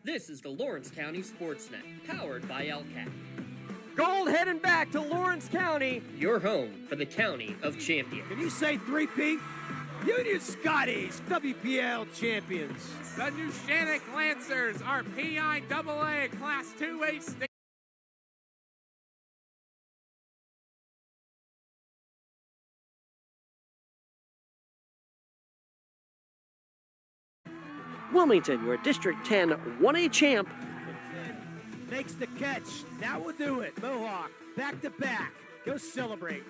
This is the Lawrence County SportsNet, powered by LCAP. Gold heading back to Lawrence County. Your home for the County of Champions. Can you say 3P? Union Scotties, WPIAL champions. The new Jeannette Lancers are WPIAL Class 2A state. Wilmington, your District 10 1A champ. Makes the catch. Now we'll do it. Mohawk, back to back. Go celebrate.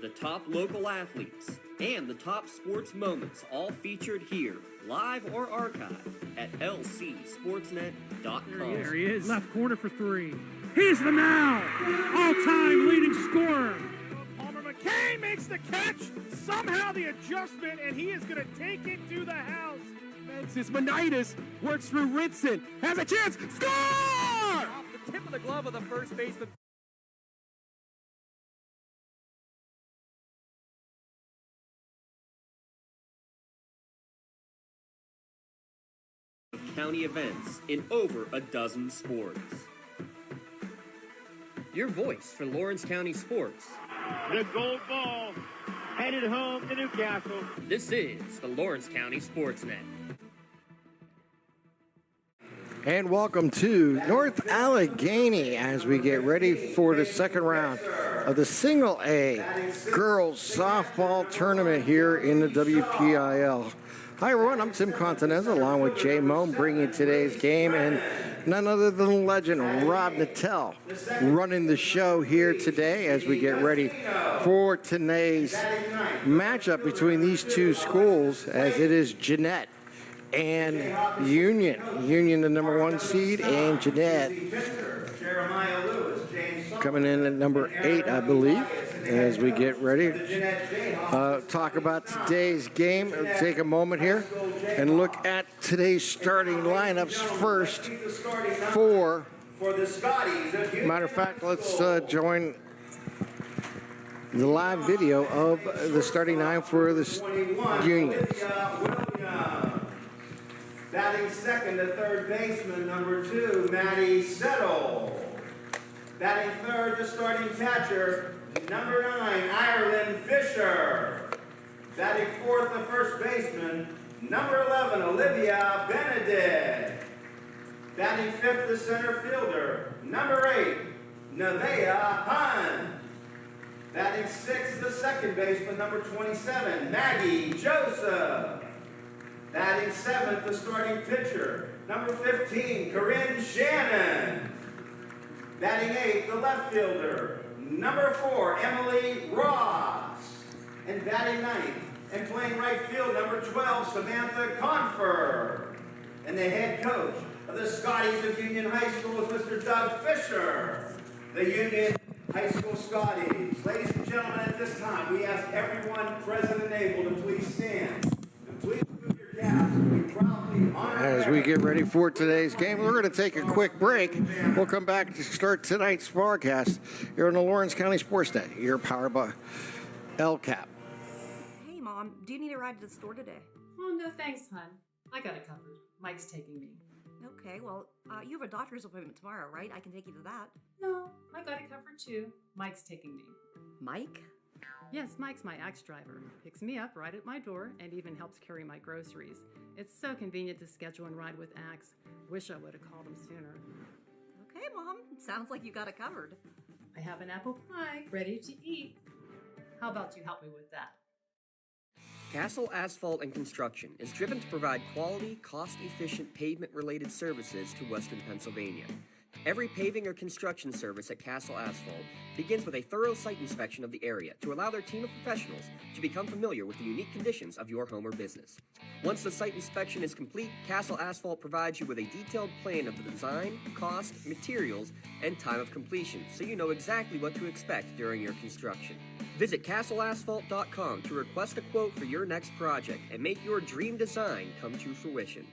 The top local athletes and the top sports moments all featured here, live or archived at lcsportsnet.com. There he is. Left corner for three. He's the now all-time leading scorer. Palmer McKay makes the catch. Somehow the adjustment, and he is going to take it to the house. Francis Monitis works through Ritson. Has a chance. Score! Off the tip of the glove of the first baseman. County events in over a dozen sports. Your voice for Lawrence County sports. The gold ball headed home to Newcastle. This is the Lawrence County SportsNet. And welcome to North Allegheny as we get ready for the second round of the Single A Girls Softball Tournament here in the WPIL. Hi everyone, I'm Tim Continenza along with Jay Moan bringing today's game, and none other than legend Rob Nattell running the show here today as we get ready for today's matchup between these two schools, as it is Jeannette and Union. Union the number 1 seed, and Jeannette coming in at number 8, I believe, as we get ready. Talk about today's game. We'll take a moment here and look at today's starting lineups first for the Scotties. Matter of fact, let's join the live video of the starting line for the Union. Batting second to third baseman, number 2, Maddie Settle. Batting third, the starting catcher, number 9, Ireland Fisher. Batting fourth, the first baseman, number 11, Olivia Benedict. Batting fifth, the center fielder, number 8, Nevaeh Hunt. Batting sixth, the second baseman, number 27, Maggie Joseph. Batting seventh, the starting pitcher, number 15, Corinne Shannon. Batting eighth, the left fielder, number 4, Emily Ross. And batting ninth, and playing right field, number 12, Samantha Confer. And the head coach of the Scotties of Union High School is Mr. Doug Fisher. The Union High School Scotties. Ladies and gentlemen, at this time, we ask everyone present and able to please stand. And please move your caps. We proudly honor As we get ready for today's game, we're going to take a quick break. We'll come back to start tonight's broadcast here on the Lawrence County SportsNet. You're powered by LCAP. Hey, Mom, do you need a ride to the store today? Oh, no thanks, hon. I got it covered. Mike's taking me. Okay, well, you have a doctor's appointment tomorrow, right? I can take you to that. No, I got it covered too. Mike's taking me. Mike? Yes, Mike's my Axe driver. Picks me up right at my door and even helps carry my groceries. It's so convenient to schedule and ride with Axe. Wish I would have called him sooner. Okay, Mom. Sounds like you got it covered. I have an apple pie ready to eat. How about you help me with that? Castle Asphalt and Construction is driven to provide quality, cost-efficient pavement-related services to Western Pennsylvania. Every paving or construction service at Castle Asphalt begins with a thorough site inspection of the area to allow their team of professionals to become familiar with the unique conditions of your home or business. Once the site inspection is complete, Castle Asphalt provides you with a detailed plan of the design, cost, materials, and time of completion, so you know exactly what to expect during your construction. Visit castleasphalt.com to request a quote for your next project and make your dream design come to fruition.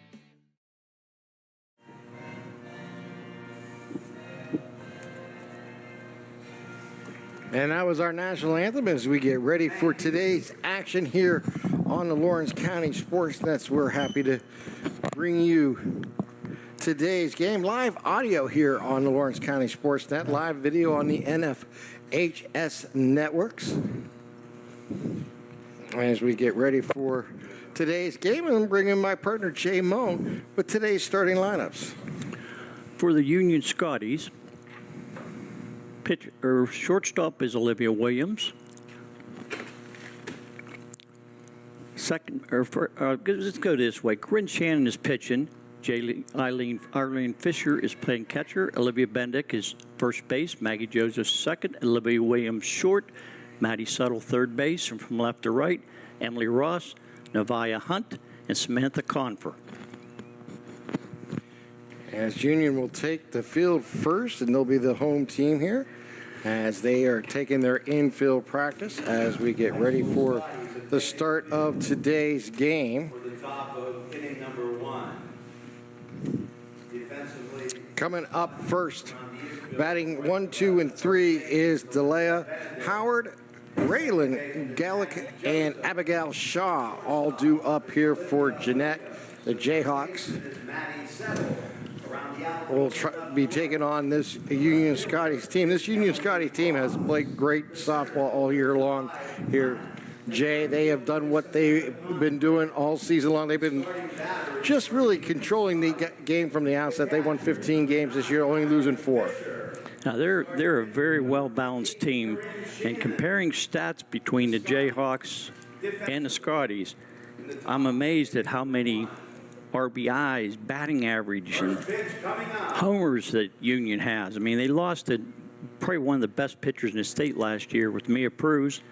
And that was our national anthem as we get ready for today's action here on the Lawrence County SportsNet. We're happy to bring you today's game. Live audio here on the Lawrence County SportsNet. Live video on the NFHS networks. As we get ready for today's game, I'm bringing my partner Jay Moan with today's starting lineups. For the Union Scotties, shortstop is Olivia Williams. Let's go this way. Corinne Shannon is pitching. Arlene Fisher is playing catcher. Olivia Bendick is first base. Maggie Joseph second. Olivia Williams short. Maddie Settle third base. And from left to right, Emily Ross, Nevaeh Hunt, and Samantha Confer. As Union will take the field first, and they'll be the home team here as they are taking their infield practice as we get ready for the start of today's game. For the top of inning number 1. Defensively. Coming up first, batting 1, 2, and 3 is Delia Howard, Raylan Gallick, and Abigail Shaw, all due up here for Jeannette, the Jayhawks. Will be taking on this Union Scotties team. This Union Scotties team has played great softball all year long here. Jay, they have done what they've been doing all season long. They've been just really controlling the game from the outset. They won 15 games this year, only losing 4. Now, they're a very well-balanced team, and comparing stats between the Jayhawks and the Scotties, I'm amazed at how many RBIs, batting average, and homers that Union has. I mean, they lost to probably one of the best pitchers in the state last year with Mia Pruz.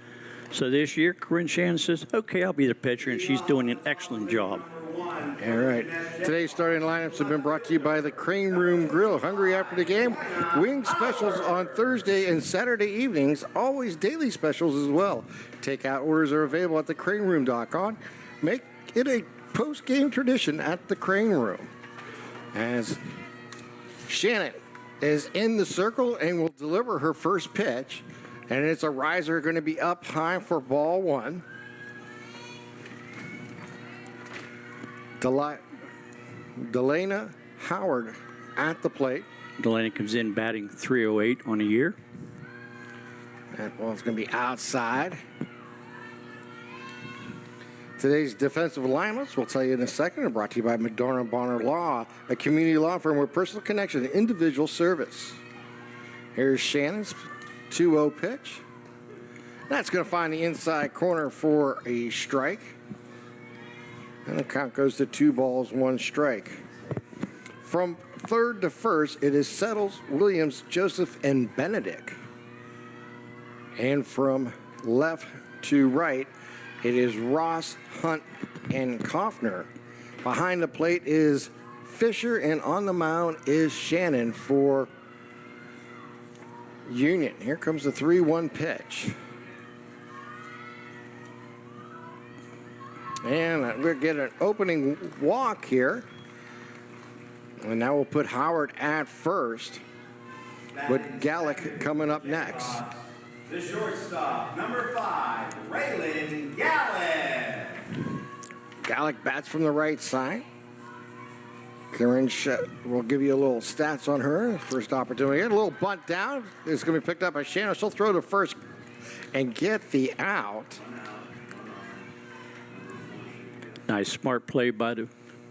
So this year, Corinne Shannon says, okay, I'll be the pitcher, and she's doing an excellent job. All right. Today's starting lineups have been brought to you by the Crane Room Grill. Hungry after the game? Wing specials on Thursday and Saturday evenings. Always daily specials as well. Takeout orders are available at thecraneroom.com. Make it a post-game tradition at the Crane Room. As Shannon is in the circle and will deliver her first pitch. And it's a riser going to be up high for ball 1. Delana Howard at the plate. Delana comes in batting .308 on the year. That ball's going to be outside. Today's defensive alignments, we'll tell you in a second, are brought to you by McDonough Bonner Law, a community law firm with personal connection and individual service. Here's Shannon's 2-0 pitch. That's going to find the inside corner for a strike. And the count goes to 2 balls, 1 strike. From third to first, it is Settles, Williams, Joseph, and Benedict. And from left to right, it is Ross, Hunt, and Kaufner. Behind the plate is Fisher, and on the mound is Shannon for Union. Here comes the 3-1 pitch. And we're getting an opening walk here. And now we'll put Howard at first, with Gallick coming up next. The shortstop, number 5, Raylan Gallick. Gallick bats from the right side. Karen will give you a little stats on her. First opportunity. A little bunt down. It's going to be picked up by Shannon. She'll throw to first and get the out. Nice smart play by the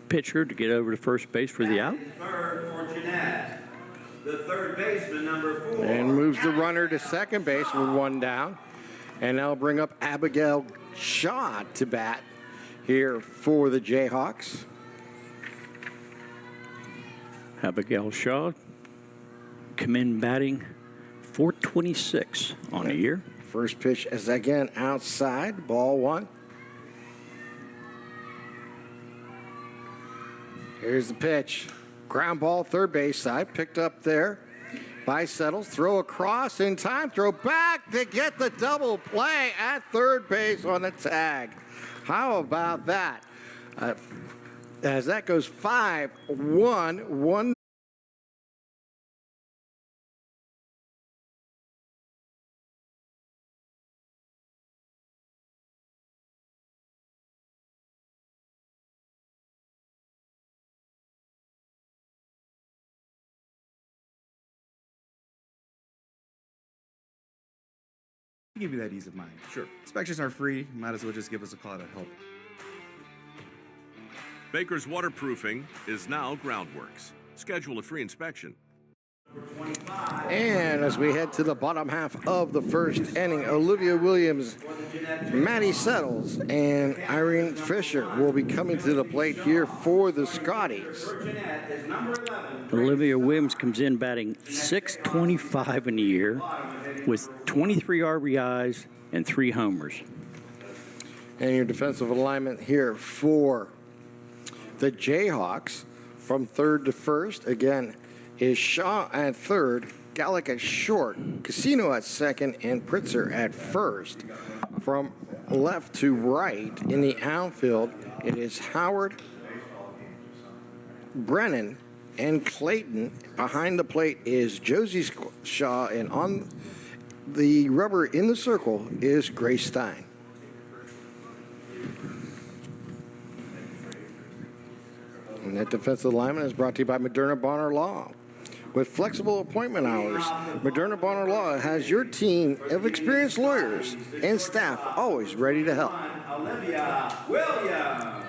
pitcher to get over to first base for the out. Third for Jeannette. The third baseman, number 4. And moves the runner to second base with 1 down. And that'll bring up Abigail Shaw to bat here for the Jayhawks. Abigail Shaw come in batting .426 on the year. First pitch is again outside, ball 1. Here's the pitch. Ground ball, third base side, picked up there by Settles. Throw across in time, throw back to get the double play at third base on the tag. How about that? As that goes 5-1, 1 give you that ease of mind. Sure. Inspections are free. Might as well just give us a call to help. Baker's Waterproofing is now Groundworks. Schedule a free inspection. And as we head to the bottom half of the first inning, Olivia Williams, Maddie Settles, and Irene Fisher will be coming to the plate here for the Scotties. Olivia Williams comes in batting .625 in the year with 23 RBIs and 3 homers. And your defensive alignment here for the Jayhawks from third to first, again, is Shaw at third, Gallick at short, Casino at second, and Pritzer at first. From left to right in the outfield, it is Howard, Brennan, and Clayton. Behind the plate is Josie Shaw, and on the rubber in the circle is Grace Stein. And that defensive alignment is brought to you by Moderna Bonner Law. With flexible appointment hours, Moderna Bonner Law has your team of experienced lawyers and staff always ready to help. Olivia Williams.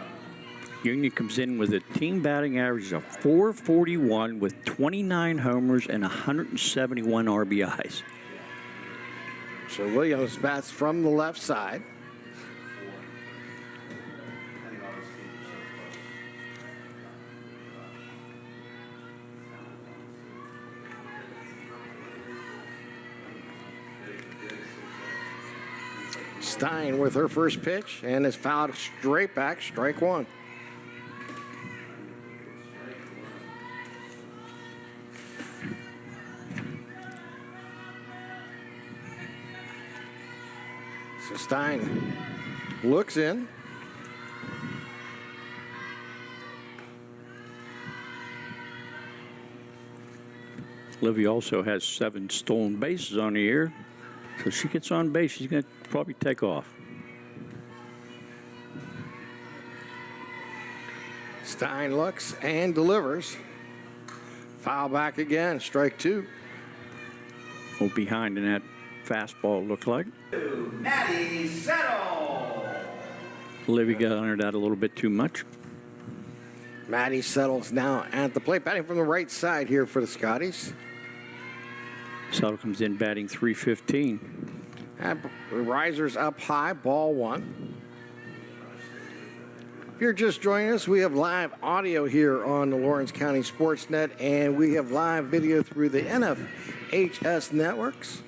Union comes in with a team batting average of .441 with 29 homers and 171 RBIs. So Williams bats from the left side. Stein with her first pitch and is fouled straight back, strike one. So Stein looks in. Olivia also has 7 stolen bases on the year. So she gets on base, she's going to probably take off. Stein looks and delivers. Foul back again, strike 2. Oh, behind in that fastball, looked like. Maddie Settle. Olivia got under that a little bit too much. Maddie Settles now at the plate, batting from the right side here for the Scotties. Settle comes in batting .315. Risers up high, ball 1. If you're just joining us, we have live audio here on the Lawrence County SportsNet, and we have live video through the NFHS networks.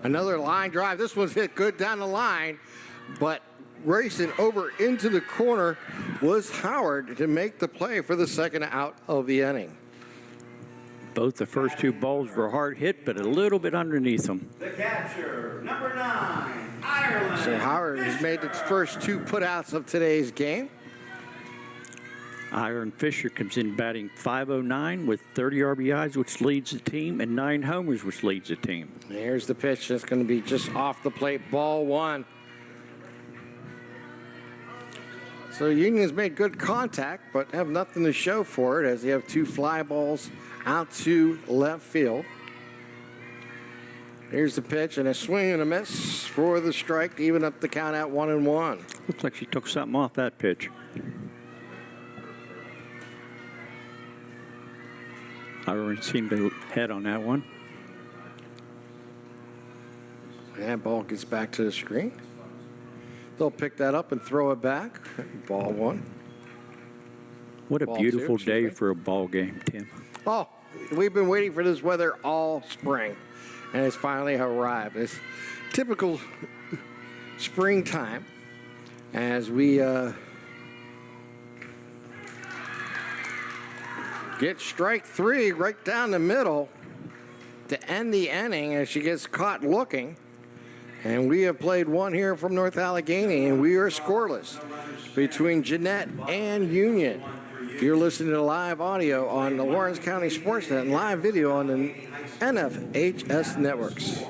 Another line drive. This one's hit good down the line, but racing over into the corner was Howard to make the play for the second out of the inning. Both the first 2 balls were hard hit, but a little bit underneath them. The catcher, number 9, Ireland. So Howard has made the first 2 putouts of today's game. Iron Fisher comes in batting .509 with 30 RBIs, which leads the team, and 9 homers, which leads the team. Here's the pitch. That's going to be just off the plate, ball 1. So Union's made good contact, but have nothing to show for it as they have 2 fly balls out to left field. Here's the pitch, and a swing and a miss for the strike to even up the count at 1-1. Looks like she took something off that pitch. Iron seemed to head on that one. That ball gets back to the screen. They'll pick that up and throw it back. Ball 1. What a Ball beautiful 2, day for a ball game, Tim. Oh, we've been waiting for this weather all spring, and it's finally arrived. It's typical springtime as we get strike 3 right down the middle to end the inning as she gets caught looking. And we have played one here from North Allegheny, and we are scoreless between Jeannette and Union. You're listening to live audio on the Lawrence County SportsNet and live video on the NFHS networks.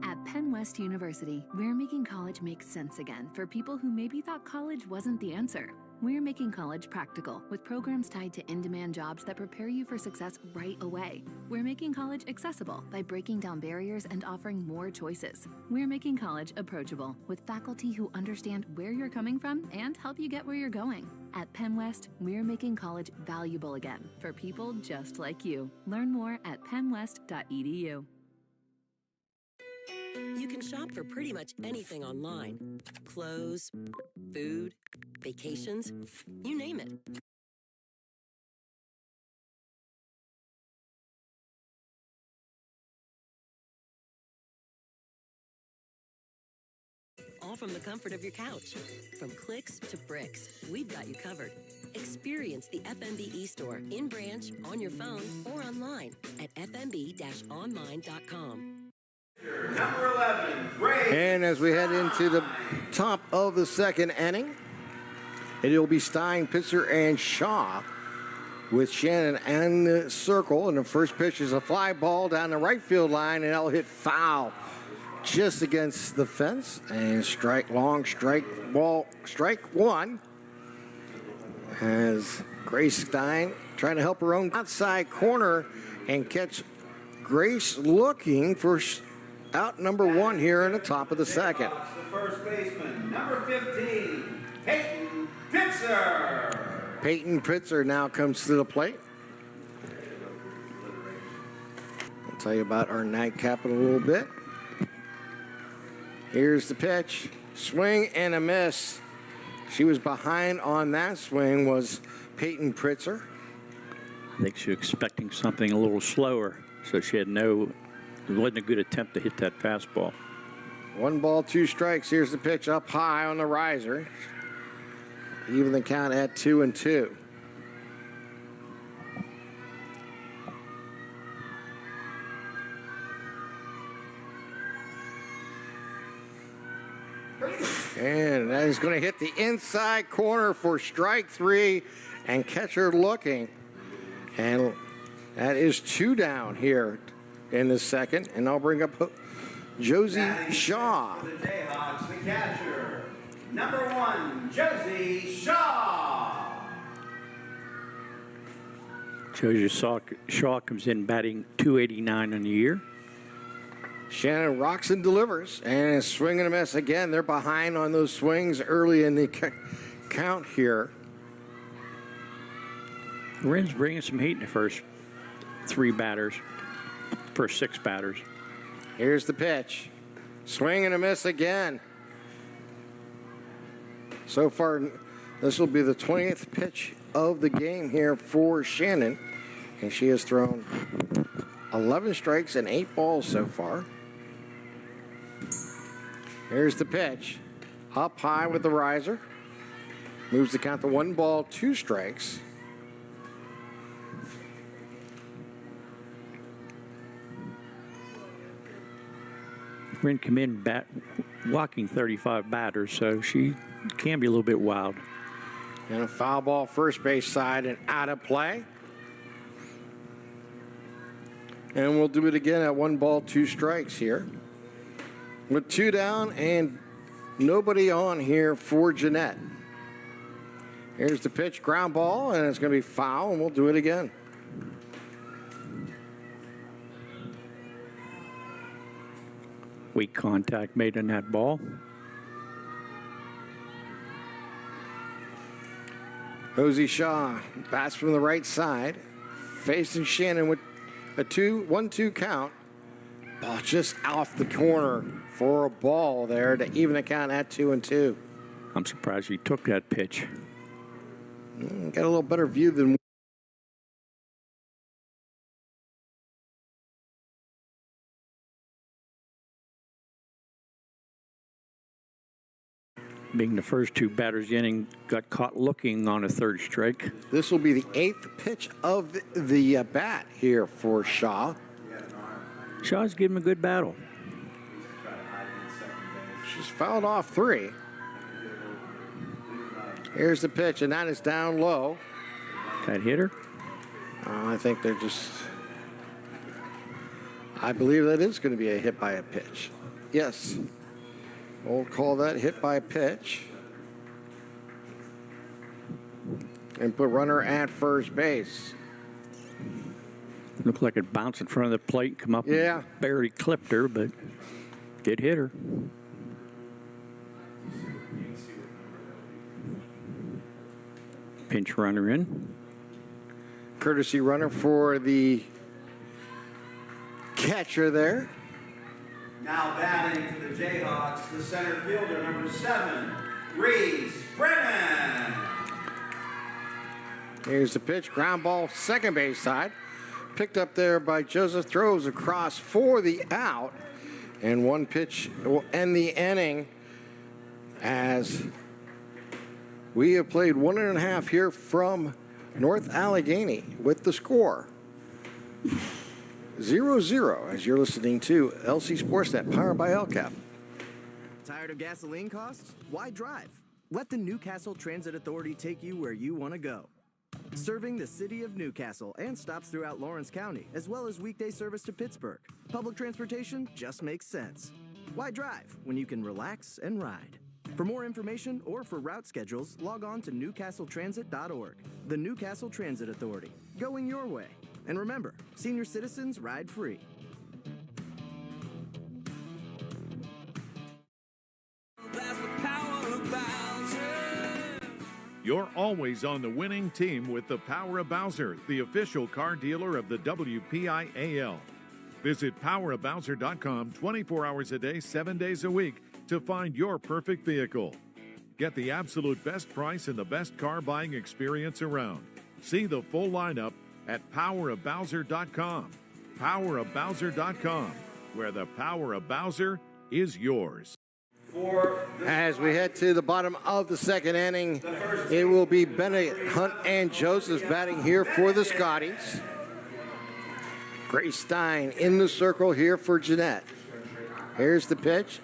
At Penn West University, we're making college make sense again for people who maybe thought college wasn't the answer. We're making college practical with programs tied to in-demand jobs that prepare you for success right away. We're making college accessible by breaking down barriers and offering more choices. We're making college approachable with faculty who understand where you're coming from and help you get where you're going. At Penn West, we're making college valuable again for people just like you. Learn more at pennwest.edu. You can shop for pretty much anything online. Clothes, food, vacations, you name it. All from the comfort of your couch. From clicks to bricks, we've got you covered. Experience the FMBE store in branch, on your phone, or online at fmb-online.com. Number 11, Ray. And as we head into the top of the second inning, it will be Stein, Pitzer, and Shaw with Shannon and the circle. And the first pitch is a fly ball down the right field line, and that'll hit foul just against the fence. And strike one. As Grace Stein trying to help her own outside corner and catch Grace looking for out number one here in the top of the second. The first baseman, number 15, Peyton Pitzer. Peyton Pitzer now comes to the plate. I'll tell you about our nightcap in a little bit. Here's the pitch. Swing and a miss. She was behind on that swing was Peyton Pitzer. I think she was expecting something a little slower, so she had it wasn't a good attempt to hit that fastball. 1 ball, 2 strikes. Here's the pitch up high on the riser. Even the count at 2-2. And that is going to hit the inside corner for strike 3 and catcher looking. And that is 2 down here in the second. And I'll bring up Josie Shaw. For the Jayhawks, the catcher, number 1, Josie Shaw. Josie Shaw comes in batting .289 on the year. Shannon rocks and delivers, and a swing and a miss again. They're behind on those swings early in the count here. Rin's bringing some heat in the first 6 batters. Here's the pitch. Swing and a miss again. So far, this will be the 20th pitch of the game here for Shannon, and she has thrown 11 strikes and 8 balls so far. Here's the pitch. Up high with the riser. Moves the count to 1 ball, 2 strikes. Rin come in walking 35 batters, so she can be a little bit wild. And a foul ball first base side and out of play. And we'll do it again at 1 ball, 2 strikes here. With 2 down and nobody on here for Jeannette. Here's the pitch, ground ball, and it's going to be foul, and we'll do it again. Weak contact made on that ball. Josie Shaw bats from the right side, facing Shannon with a 1-2 count. Ball just off the corner for a ball there to even the count at 2-2. I'm surprised he took that pitch. Got a little better view than Being the first 2 batters the inning, got caught looking on a 3rd strike. This will be the 8th pitch of the bat here for Shaw. Shaw's giving him a good battle. She's fouled off 3. Here's the pitch, and that is down low. That hit her? I think they're just... I believe that is going to be a hit by a pitch. Yes. We'll call that hit by pitch. and put runner at first base. Looked like it bounced in front of the plate, come up and barely clipped her, but it hit her. Pinch runner in. Courtesy runner for the catcher there. Now batting for the Jayhawks, the center fielder, number 7, Reese Brennan. Here's the pitch, ground ball, second base side. Picked up there by Joseph, throws across for the out. And one pitch will end the inning as we have played 1.5 here from North Allegheny with the score 0-0 as you're listening to LC SportsNet, powered by LCAP. Tired of gasoline costs? Why drive? Let the Newcastle Transit Authority take you where you want to go. Serving the city of Newcastle and stops throughout Lawrence County, as well as weekday service to Pittsburgh. Public transportation just makes sense. Why drive when you can relax and ride? For more information or for route schedules, log on to newcastletransit.org. The Newcastle Transit Authority, going your way. And remember, senior citizens ride free. You're always on the winning team with the Power of Bowser, the official car dealer of the WPIAL. Visit powerofbowser.com 24 hours a day, 7 days a week to find your perfect vehicle. Get the absolute best price and the best car buying experience around. See the full lineup at powerofbowser.com. Powerofbowser.com, where the power of Bowser is yours. As we head to the bottom of the second inning, it will be Bennett, Hunt, and Josephs batting here for the Scotties. Grace Stein in the circle here for Jeannette. Here's the pitch,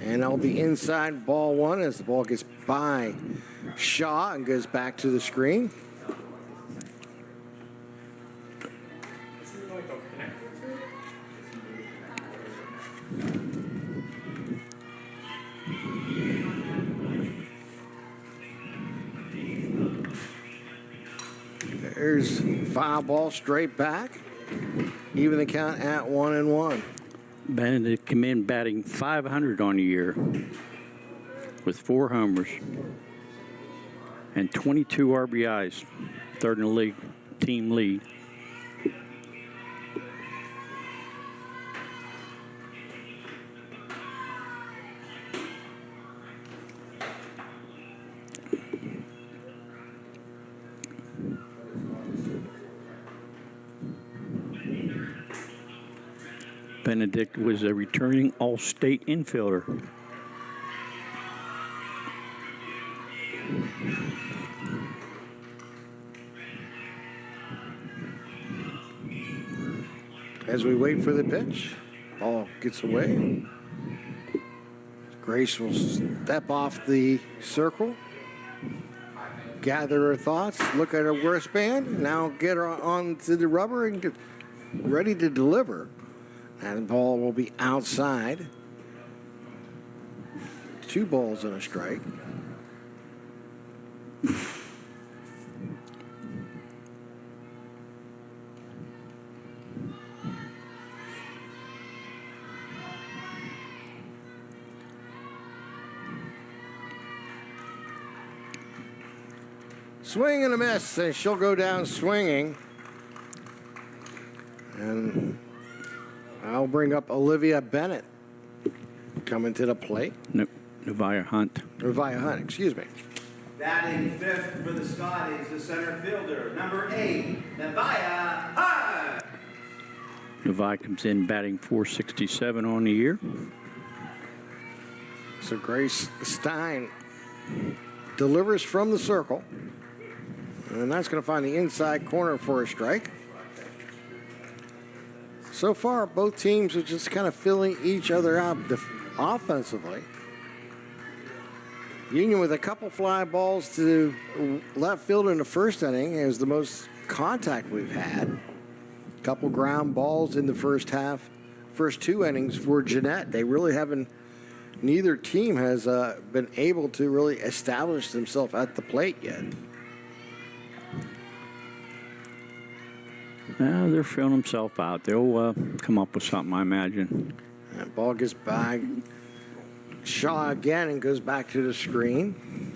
and that'll be inside ball one as the ball gets by Shaw and goes back to the screen. There's foul ball straight back. Even the count at 1-1. Benedict came in batting .500 on the year with 4 homers and 22 RBIs, third in the league, team lead. Benedict was a returning all-state infielder. As we wait for the pitch, ball gets away. Grace will step off the circle, gather her thoughts, look at her wristband, now get her onto the rubber and get ready to deliver. And the ball will be outside. 2 balls and a strike. Swing and a miss, and she'll go down swinging. And I'll bring up Olivia Bennett coming to the plate. Nope, Nevaeh Hunt. Nevaeh Hunt, excuse me. Batting fifth for the Scotties, the center fielder, number 8, Nevaeh Hunt. Nevaeh comes in batting .467 on the year. So Grace Stein delivers from the circle. And that's going to find the inside corner for a strike. So far, both teams are just kind of filling each other out offensively. Union with a couple fly balls to left field in the first inning is the most contact we've had. A couple ground balls in the first half, first 2 innings for Jeannette. They really haven't, neither team has been able to really establish themselves at the plate yet. They're feeling themselves out. They'll come up with something, I imagine. That ball gets by Shaw again and goes back to the screen.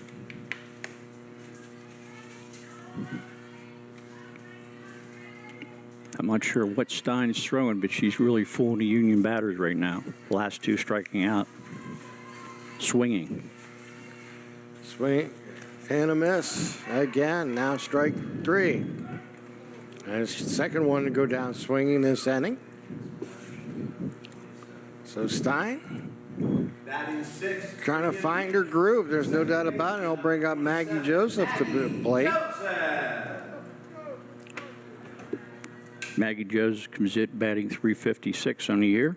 I'm not sure what Stein's throwing, but she's really fooling the Union batters right now. Last two striking out. Swinging. Swing and a miss. Again, now strike 3. And it's the second one to go down swinging this inning. So Stein trying to find her groove. There's no doubt about it. I'll bring up Maggie Joseph to the plate. Maggie Joseph comes in batting .356 on the year.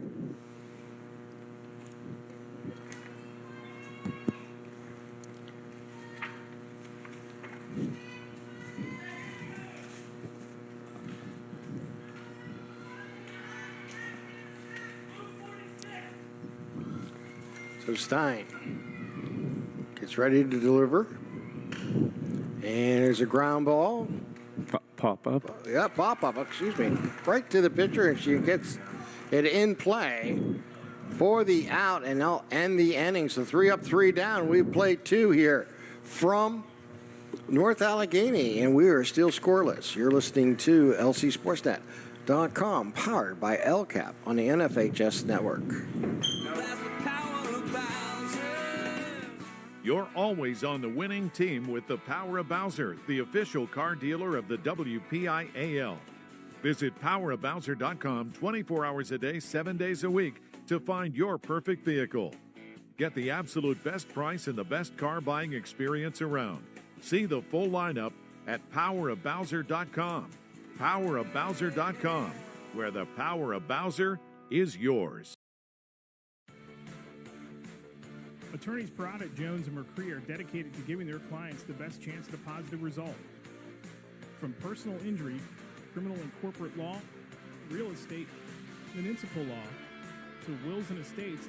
So Stein gets ready to deliver. And there's a ground ball. Pop up. Yeah, pop up, excuse me. Right to the pitcher, and she gets it in play for the out, and they'll end the inning. So 3 up, 3 down. We've played 2 here from North Allegheny, and we are still scoreless. You're listening to LCSportsNet.com, powered by LCAP on the NFHS network. You're always on the winning team with the power of Bowser, the official car dealer of the WPIAL. Visit powerofbowser.com 24 hours a day, 7 days a week to find your perfect vehicle. Get the absolute best price and the best car buying experience around. See the full lineup at powerofbowser.com. Powerofbowser.com, where the power of Bowser is yours. Attorneys Parada, Jones, and McCree are dedicated to giving their clients the best chance at a positive result. From personal injury, criminal and corporate law, real estate, municipal law, to wills and estates,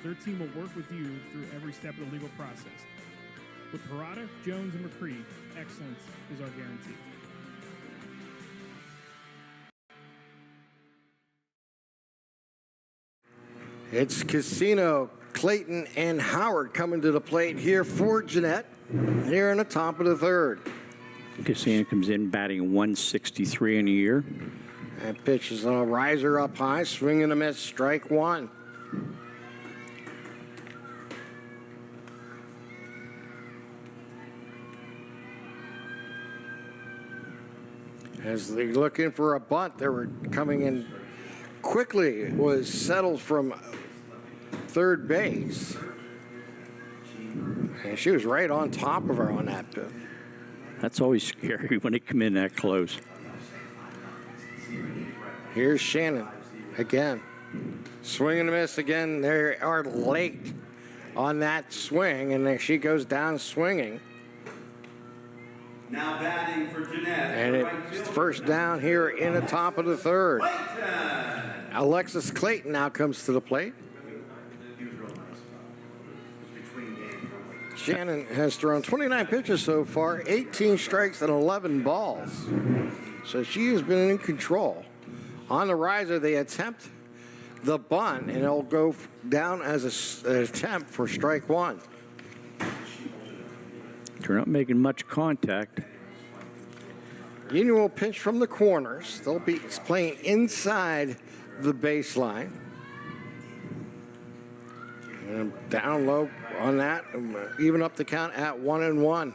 their team will work with you through every step of the legal process. With Parada, Jones, and McCree, excellence is our guarantee. It's Casino, Clayton, and Howard coming to the plate here for Jeannette here in the top of the 3rd. Casino comes in batting .163 in a year. That pitch is on a riser up high, swing and a miss, strike 1. As they're looking for a bunt, they were coming in quickly. It was settled from third base. And she was right on top of her on that pitch. That's always scary when they come in that close. Here's Shannon again. Swing and a miss again. They are late on that swing, and then she goes down swinging. Now batting for Jeannette. And it's first down here in the top of the 3rd. Alexis Clayton now comes to the plate. Shannon has thrown 29 pitches so far, 18 strikes and 11 balls. So she has been in control. On the riser, they attempt the bunt, and it'll go down as an attempt for strike 1. They're not making much contact. Union will pitch from the corners. They'll be playing inside the baseline. And down low on that, even up the count at 1-1.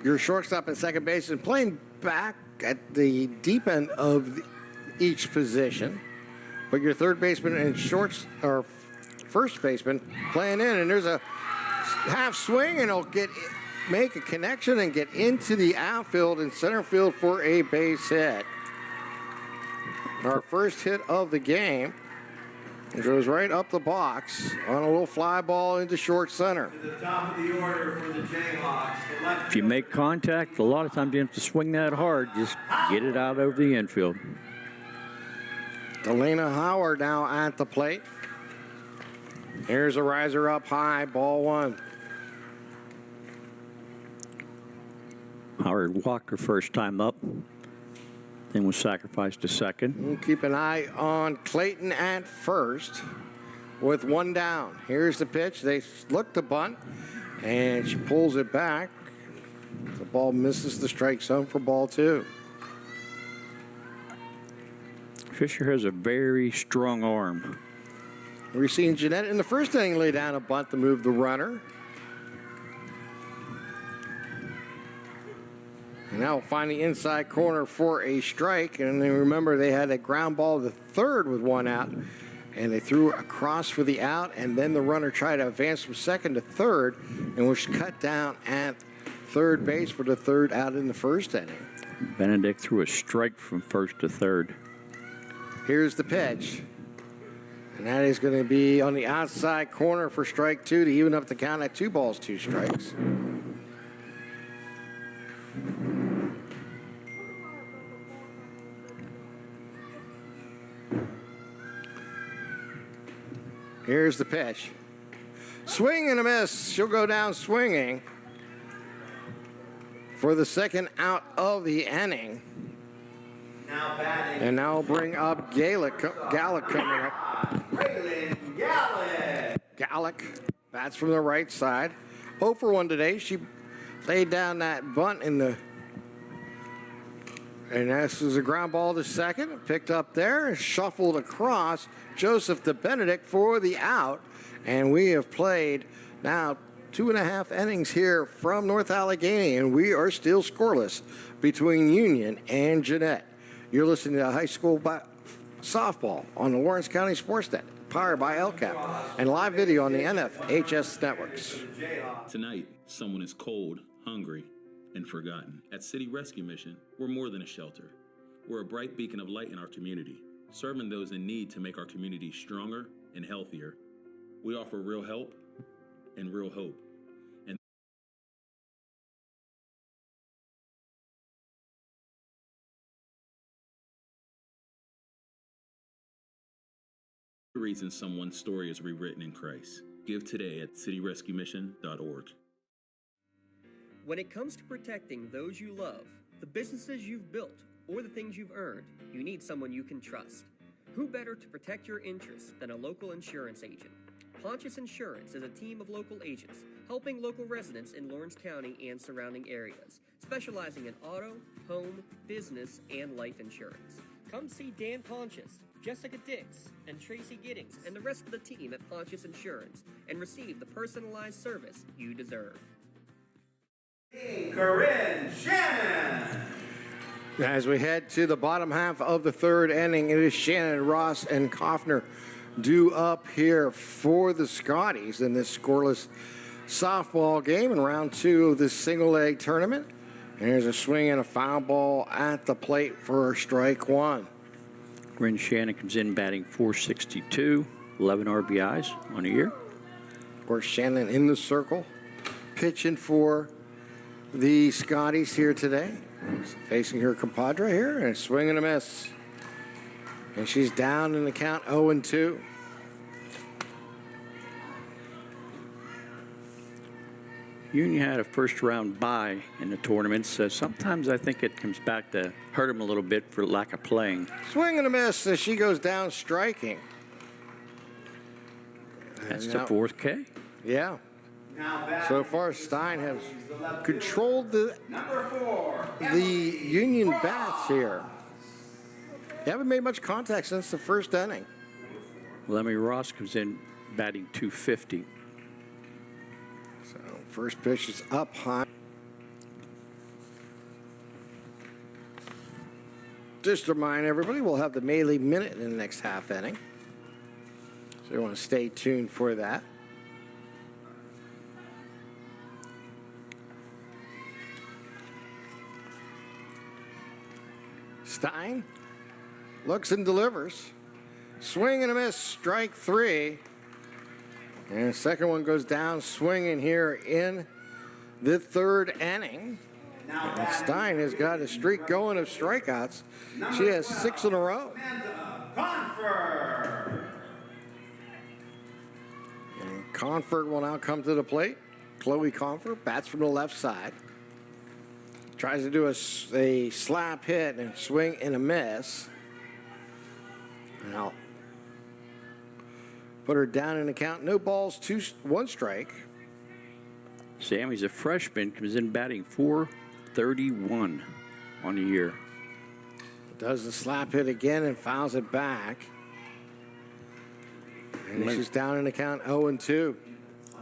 Your shortstop and second baseman playing back at the deep end of each position, but your third baseman and first baseman playing in, and there's a half swing, and he'll make a connection and get into the outfield and center field for a base hit. Our first hit of the game. It goes right up the box on a little fly ball into short center. To the top of the order for the Jayhawks. If you make contact, a lot of times you don't have to swing that hard. Just get it out over the infield. Delana Howard now at the plate. Here's a riser up high, ball 1. Howard walked her first time up. then was sacrificed to second. We'll keep an eye on Clayton at first with one down. Here's the pitch. They look to bunt, and she pulls it back. The ball misses the strike zone for ball 2. Fisher has a very strong arm. We're seeing Jeannette in the first inning lay down a bunt to move the runner. And now find the inside corner for a strike. And then remember, they had a ground ball to third with one out. And they threw across for the out. And then the runner tried to advance from second to third and was cut down at third base for the third out in the first inning. Benedict threw a strike from first to third. Here's the pitch. And that is going to be on the outside corner for strike 2 to even up the count at 2 balls, 2 strikes. Here's the pitch. Swing and a miss. She'll go down swinging for the second out of the inning. Now batting. And now we'll bring up Gallick coming up. Gallick bats from the right side. 0 for 1 today. She laid down that bunt in the... And this is a ground ball to second. Picked up there and shuffled across. Joseph to Benedict for the out. And we have played now 2.5 innings here from North Allegheny. And we are still scoreless between Union and Jeannette. You're listening to high school softball on the Lawrence County SportsNet, powered by LCAP, and live video on the NFHS networks. Tonight, someone is cold, hungry, and forgotten. At City Rescue Mission, we're more than a shelter. We're a bright beacon of light in our community, serving those in need to make our community stronger and healthier. We offer real help and real hope. The reason someone's story is rewritten in Christ. Give today at cityrescuemission.org. When it comes to protecting those you love, the businesses you've built, or the things you've earned, you need someone you can trust. Who better to protect your interests than a local insurance agent? Pontius Insurance is a team of local agents helping local residents in Lawrence County and surrounding areas, specializing in auto, home, business, and life insurance. Come see Dan Pontius, Jessica Dix, and Tracy Giddings, and the rest of the team at Pontius Insurance, and receive the personalized service you deserve. Corinne Shannon. As we head to the bottom half of the third inning, it is Shannon, Ross, and Kaufner due up here for the Scotties in this scoreless softball game in round 2 of this single-leg tournament. And there's a swing and a foul ball at the plate for strike 1. Corinne Shannon comes in batting .462, 11 RBIs on the year. Of course, Shannon in the circle, pitching for the Scotties here today. Facing her compadre here, and a swing and a miss. And she's down in the count 0-2. Union had a first-round bye in the tournament, so sometimes I think it comes back to hurt them a little bit for lack of playing. Swing and a miss as she goes down striking. That's the 4th K. Yeah. So far, Stein has controlled the Union bats here. They haven't made much contact since the first inning. Lemmy Ross comes in batting .250. So first pitch is up high. Just to remind everybody, we'll have the Melee Minute in the next half inning. So you want to stay tuned for that. Stein looks and delivers. Swing and a miss, strike 3. And the second one goes down swinging here in the third inning. And Stein has got a streak going of strikeouts. She has 6 in a row. And Confort will now come to the plate. Chloe Confort bats from the left side. Tries to do a slap hit and swing and a miss. Now, put her down in the count. No balls, 1 strike. Sammy's a freshman, comes in batting .431 on the year. Does the slap hit again and fouls it back. And she's down in the count 0-2.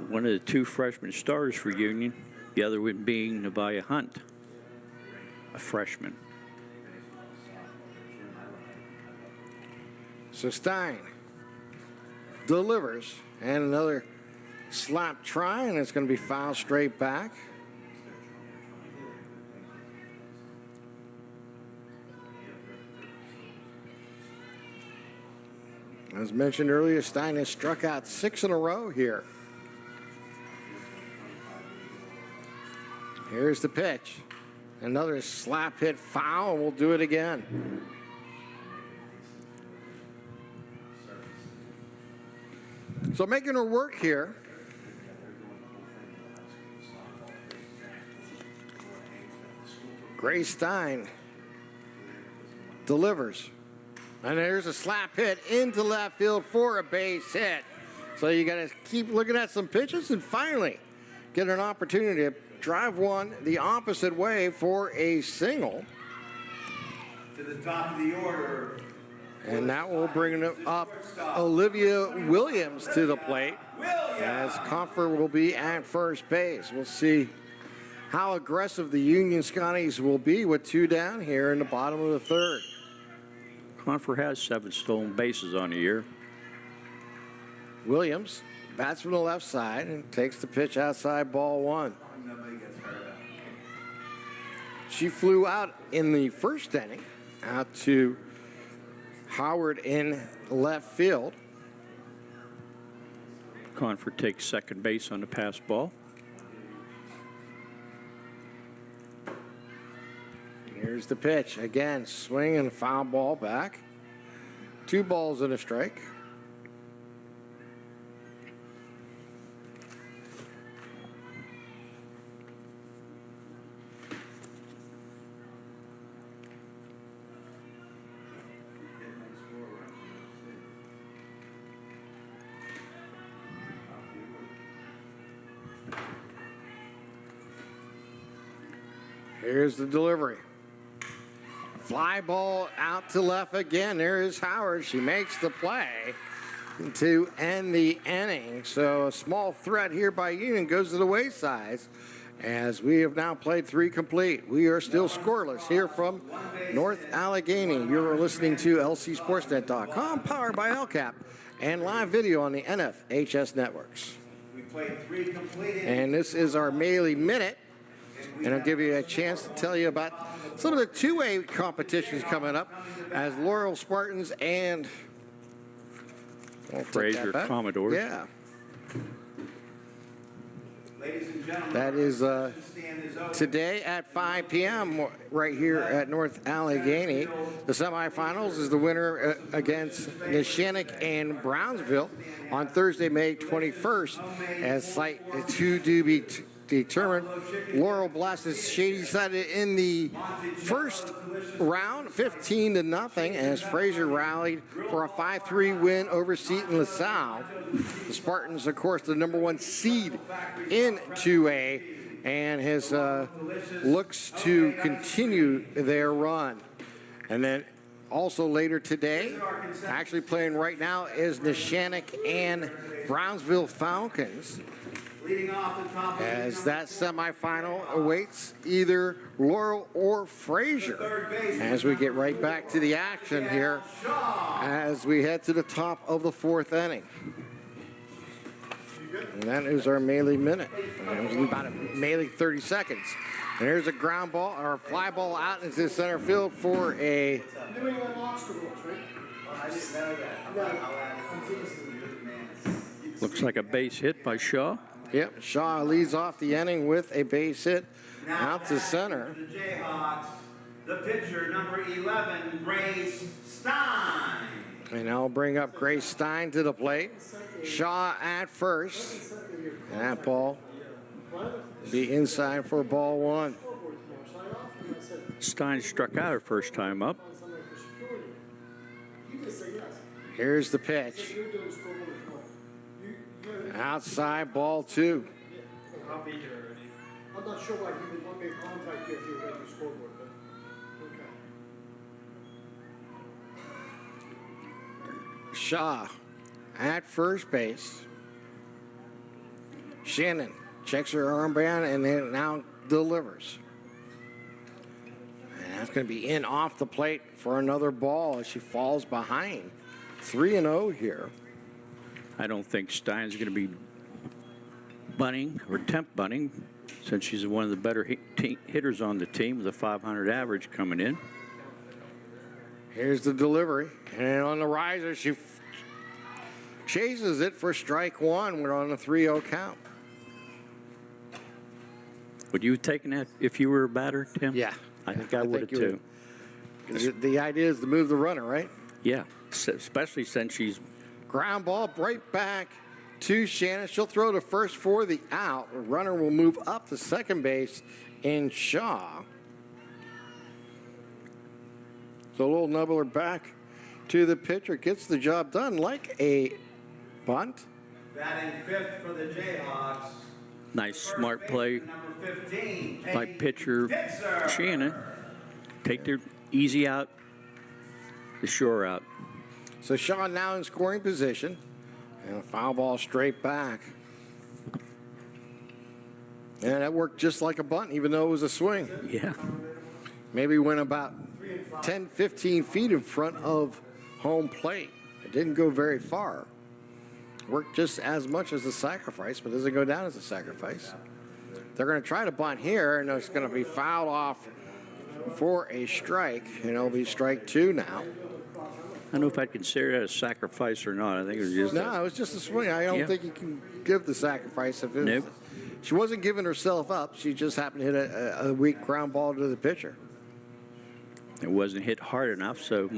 One of the 2 freshman stars for Union, the other one being Nevaeh Hunt, a freshman. So Stein delivers, and another slap try, and it's going to be fouled straight back. As mentioned earlier, Stein has struck out 6 in a row here. Here's the pitch. Another slap hit foul, and we'll do it again. So making her work here. Grace Stein delivers. And there's a slap hit into left field for a base hit. So you got to keep looking at some pitches and finally get an opportunity to drive one the opposite way for a single. To the top of the order. And that will bring up Olivia Williams to the plate, as Comfort will be at first base. We'll see how aggressive the Union Scotties will be with 2 down here in the bottom of the 3rd. Comfort has 7 stolen bases on the year. Williams bats from the left side and takes the pitch outside, ball 1. She flew out in the first inning out to Howard in left field. Comfort takes second base on the pass ball. Here's the pitch. Again, swing and foul ball back. 2 balls and a strike. Here's the delivery. Fly ball out to left again. There is Howard. She makes the play to end the inning. So a small threat here by Union goes to the wayside as we have now played 3 complete. We are still scoreless here from North Allegheny. You're listening to LCSportsNet.com, powered by LCAP, and live video on the NFHS networks. We played 3 complete. And this is our Melee Minute. And I'll give you a chance to tell you about some of the 2A competitions coming up as Laurel Spartans and Fraser Commodores. Yeah. Ladies and gentlemen, that is today at 5 p.m. right here at North Allegheny. The semifinals is the winner against Neshannock and Brownsville on Thursday, May 21st, as site 2 to be determined. Laurel blasted Shady Side in the first round, 15-0, as Fraser rallied for a 5-3 win over Seton LaSalle. The Spartans, of course, the #1 seed in 2A, and has looks to continue their run. And then also later today, actually playing right now, is Neshannock and Brownsville Falcons, as that semifinal awaits either Laurel or Fraser. As we get right back to the action here as we head to the top of the 4th inning. And that is our Melee Minute. It was about a Melee 30 seconds. And here's a ground ball, or a fly ball out into center field for a... Looks like a base hit by Shaw. Yep, Shaw leads off the inning with a base hit out to center. The Jayhawks, the pitcher, number 11, Grace Stein. And I'll bring up Grace Stein to the plate. Shaw at first. And that ball will be inside for ball 1. Stein struck out her first time up. Here's the pitch. Outside ball 2. I'll be here already. I'm not sure why he would want me to contact you if you were at the scoreboard, but okay. Shaw at first base. Shannon checks her armband and then now delivers. And that's going to be in off the plate for another ball as she falls behind. 3-0 here. I don't think Stein's going to be bunting or temp bunting since she's one of the better hitters on the team with a 500 average coming in. Here's the delivery. And on the riser, she chases it for strike 1. We're on a 3-0 count. Would you have taken that if you were a batter, Tim? Yeah. I think I would have too. The idea is to move the runner, right? Yeah, especially since she's... Ground ball right back to Shannon. She'll throw to first for the out. The runner will move up to second base in Shaw. So a little nubbler back to the pitcher. Gets the job done like a bunt. Batting 5th for the Jayhawks. Nice smart play Number 15, by pitcher Shannon. Take the easy out, the shore out. So Shaw now in scoring position. And a foul ball straight back. And that worked just like a bunt, even though it was a swing. Yeah. Maybe went about 10, 15 feet in front of home plate. It didn't go very far. Worked just as much as a sacrifice, but doesn't go down as a sacrifice. They're going to try to bunt here, and it's going to be fouled off for a strike, and it'll be strike 2 now. I don't know if I'd consider that a sacrifice or not. I think it was just it was just a swing. I don't think you can give the sacrifice if it was. She wasn't giving herself up. She just happened to hit a weak ground ball to the pitcher. It wasn't hit hard enough, so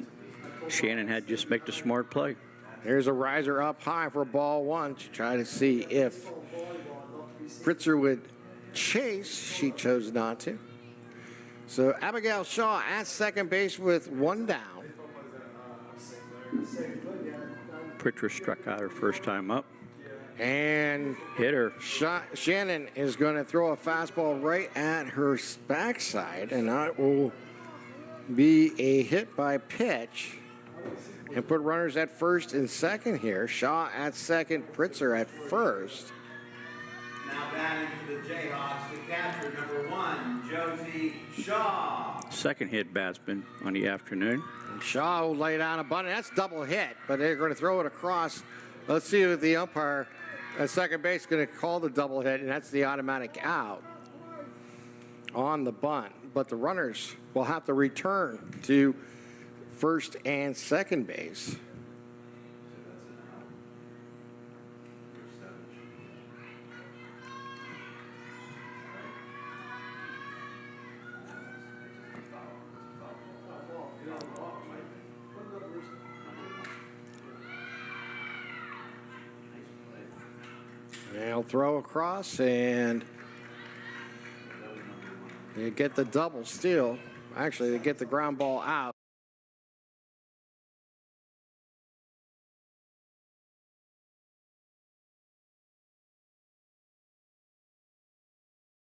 Shannon had to just make the smart play. Here's a riser up high for ball 1 to try to see if Pritzker would chase. She chose not to. So Abigail Shaw at second base with 1 down. Pritzker struck out her first time up. And hit her. Shannon is going to throw a fastball right at her backside, and that will be a hit by pitch and put runners at first and second here. Shaw at second, Pritzker at first. Now batting for the Jayhawks, the catcher, number 1, Josie Shaw. Second hit batsman on the afternoon. And Shaw will lay down a bunt. That's double hit, but they're going to throw it across. Let's see if the umpire at second base is going to call the double hit, and that's the automatic out on the bunt. But the runners will have to return to first and second base. They'll throw across, and they get the double steal. Actually, they get the ground ball out.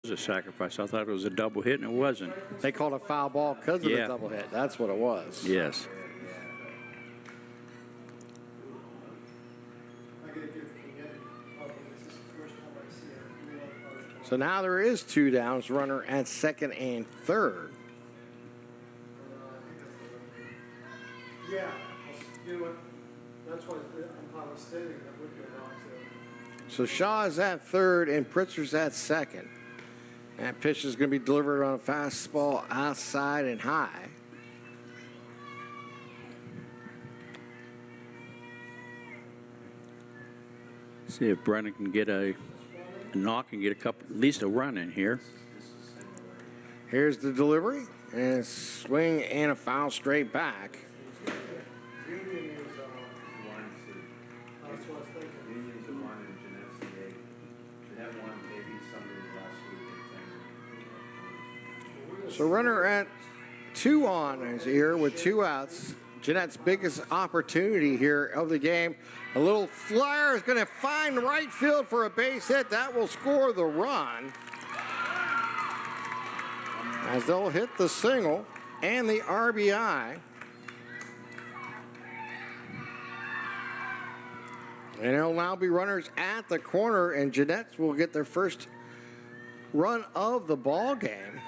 It was a sacrifice. I thought it was a double hit, and it wasn't. They called a foul ball because of the double hit. That's what it was. Yes. So now there is 2 downs, runner at second and third. Yeah, you know what? That's what I'm stating. That would be a wrong. So Shaw is at third and Pritzker's at second. That pitch is going to be delivered on a fastball outside and high. See if Brennan can get a knock and get at least a run in here. Here's the delivery, and a swing and a foul straight back. So runner at 2 on is here with 2 outs. Jeanette's biggest opportunity here of the game. A little flyer is going to find right field for a base hit. That will score the run, as they'll hit the single and the RBI. And there'll now be runners at the corner, and Jeanette will get their first run of the ball game.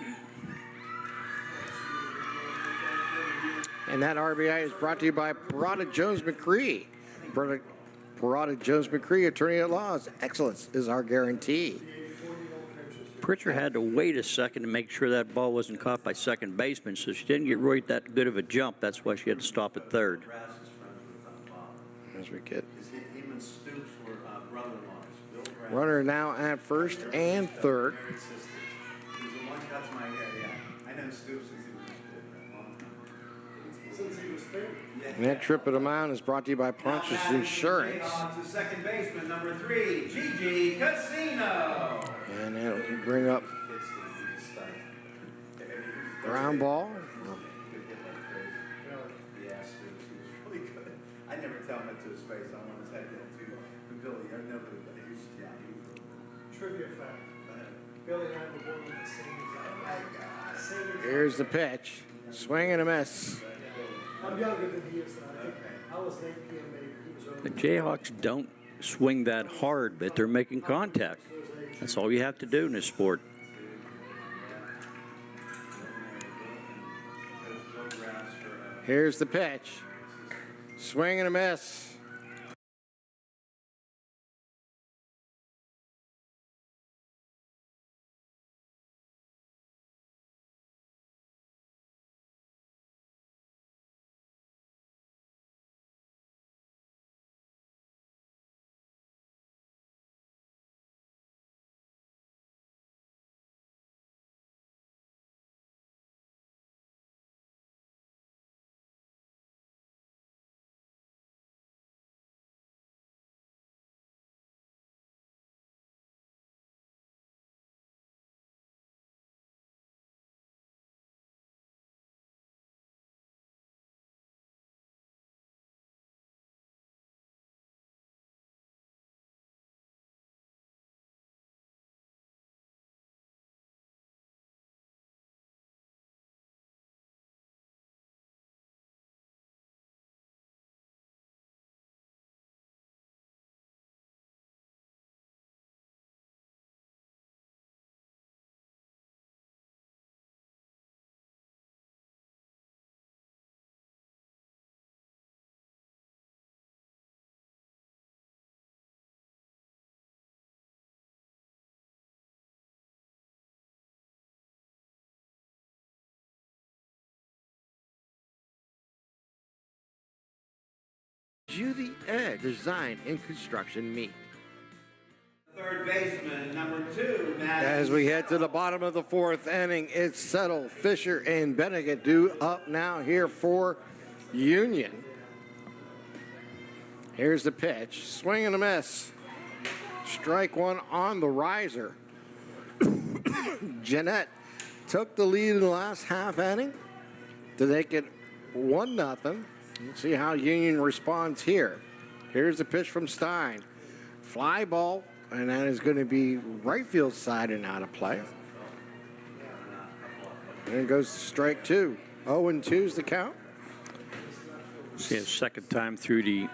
And that RBI is brought to you by Parada Jones McCree. Parada Jones McCree, attorney at laws. Excellence is our guarantee. Pritchard had to wait a second to make sure that ball wasn't caught by second baseman, so she didn't get right that good of a jump. That's why she had to stop at third. As we get runner now at first and third. And that trip of the mound is brought to you by Ponch's Insurance. To second baseman, number 3, Gigi Casino. And that'll bring up ground ball. I never tell him it to his face. I want his head down too. Billy, I know Billy. Trivia fact. Billy and I were born with the same exact. Here's the pitch. Swing and a miss. I'm younger than he is. I was 8 p.m. maybe. He was The Jayhawks don't swing that hard, but they're making contact. That's all you have to do in this sport. Here's the pitch. Swing and a miss. Judy Design and Construction meet. Third baseman, number 2, Matt. As we head to the bottom of the 4th inning, it's settled. Fisher and Bennigan due up now here for Union. Here's the pitch. Swing and a miss. Strike 1 on the riser. Jeanette took the lead in the last half inning to make it 1-0. Let's see how Union responds here. Here's the pitch from Stein. Fly ball, and that is going to be right field side and out of play. And it goes to strike 2. 0-2 is the count. See, a second time through the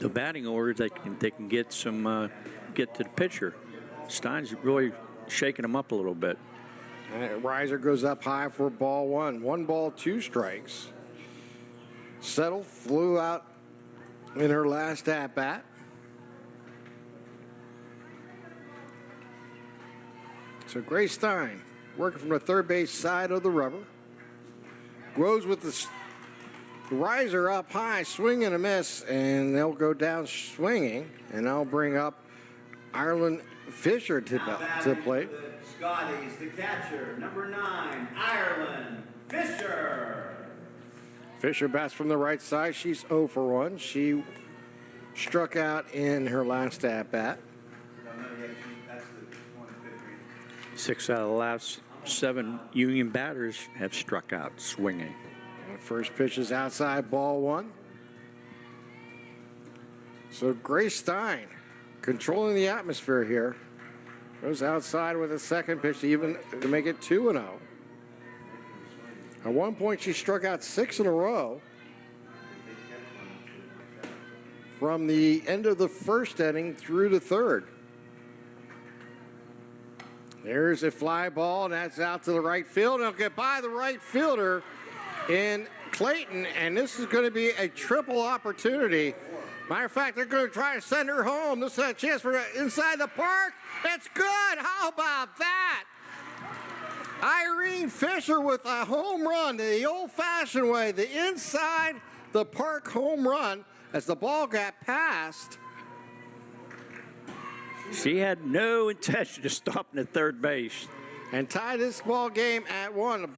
batting order, they can get some get to the pitcher. Stein's really shaking him up a little bit. Riser goes up high for ball 1. 1 ball, 2 strikes. Settle flew out in her last at-bat. So Grace Stein working from the third base side of the rubber. Grows with the riser up high, swing and a miss, and they'll go down swinging, and I'll bring up Ireland Fisher to the plate. Scotties, the catcher, number 9, Ireland Fisher. Fisher bats from the right side. She's 0 for 1. She struck out in her last at-bat. 6 out of the last 7 Union batters have struck out swinging. The first pitch is outside, ball 1. So Grace Stein controlling the atmosphere here. Goes outside with a second pitch to make it 2-0. At one point, she struck out 6 in a row. From the end of the first inning through the third. There's a fly ball, and that's out to the right field. It'll get by the right fielder in Clayton, and this is going to be a triple opportunity. Matter of fact, they're going to try to send her home. This is a chance for inside the park. That's good. How about that? Irene Fisher with a home run the old-fashioned way, the inside the park home run as the ball got passed. She had no intention of stopping at third base. And tied this ball game at 1.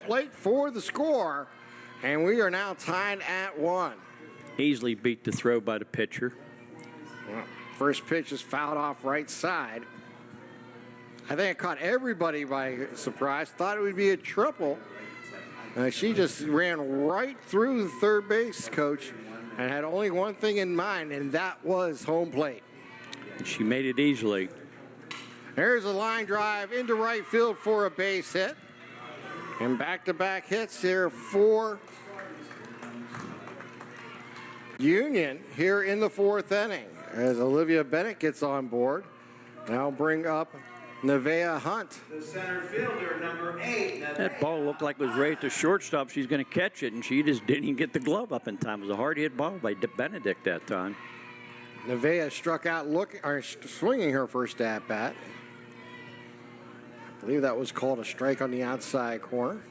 Plate for the score, and we are now tied at 1. Easily beat the throw by the pitcher. Well, first pitch is fouled off right side. I think it caught everybody by surprise. Thought it would be a triple. She just ran right through the third base coach and had only one thing in mind, and that was home plate. She made it easily. There's a line drive into right field for a base hit. And back-to-back hits here for Union here in the 4th inning as Olivia Bennett gets on board. Now bring up Nevaeh Hunt. The center fielder, number 8. That ball looked like it was right at the shortstop. She's going to catch it, and she just didn't even get the glove up in time. It was a hard-hit ball by Benedict that time. Nevaeh struck out swinging her first at-bat. I believe that was called a strike on the outside corner.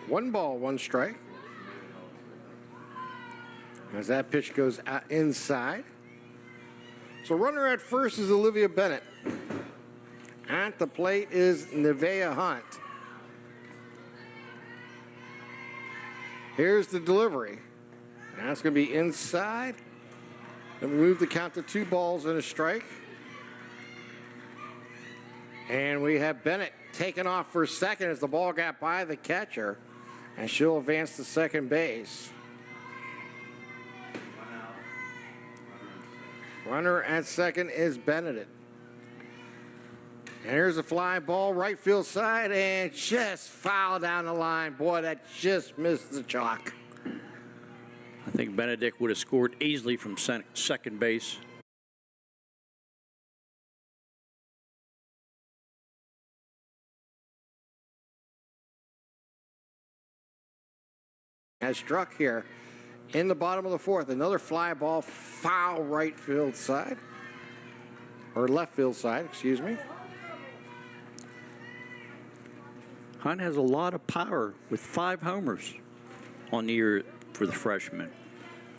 One ball, one strike. As that pitch goes inside. So runner at first is Olivia Bennett. At the plate is Nevaeh Hunt. Here's the delivery. That's going to be inside. And we move the count to 2 balls and a strike. And we have Bennett taken off for second as the ball got by the catcher. And she'll advance to second base. Runner at second is Benedict. And here's a fly ball, right field side, and just foul down the line. Boy, that just missed the chalk. I think Benedict would have scored easily from second base. Has struck here in the bottom of the 4th. Another fly ball, foul right field side. Or left field side, excuse me. Hunt has a lot of power with 5 homers on the year for the freshman.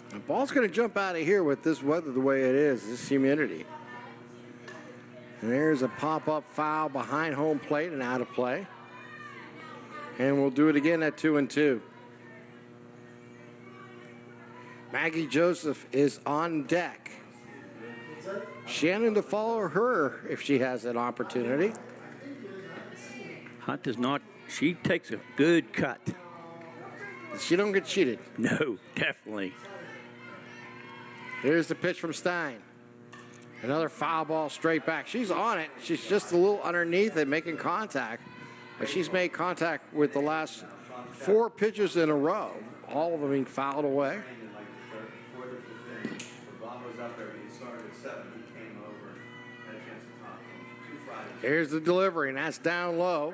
The ball's going to jump out of here with this weather the way it is, this humidity. And there's a pop-up foul behind home plate and out of play. And we'll do it again at 2-2. Maggie Joseph is on deck. Shannon to follow her if she has an opportunity. Hunt does not, she takes a good cut. She don't get cheated. No, definitely. Here's the pitch from Stein. Another foul ball straight back. She's on it. She's just a little underneath it, making contact. But she's made contact with the last 4 pitches in a row, all of them being fouled away. Here's the delivery, and that's down low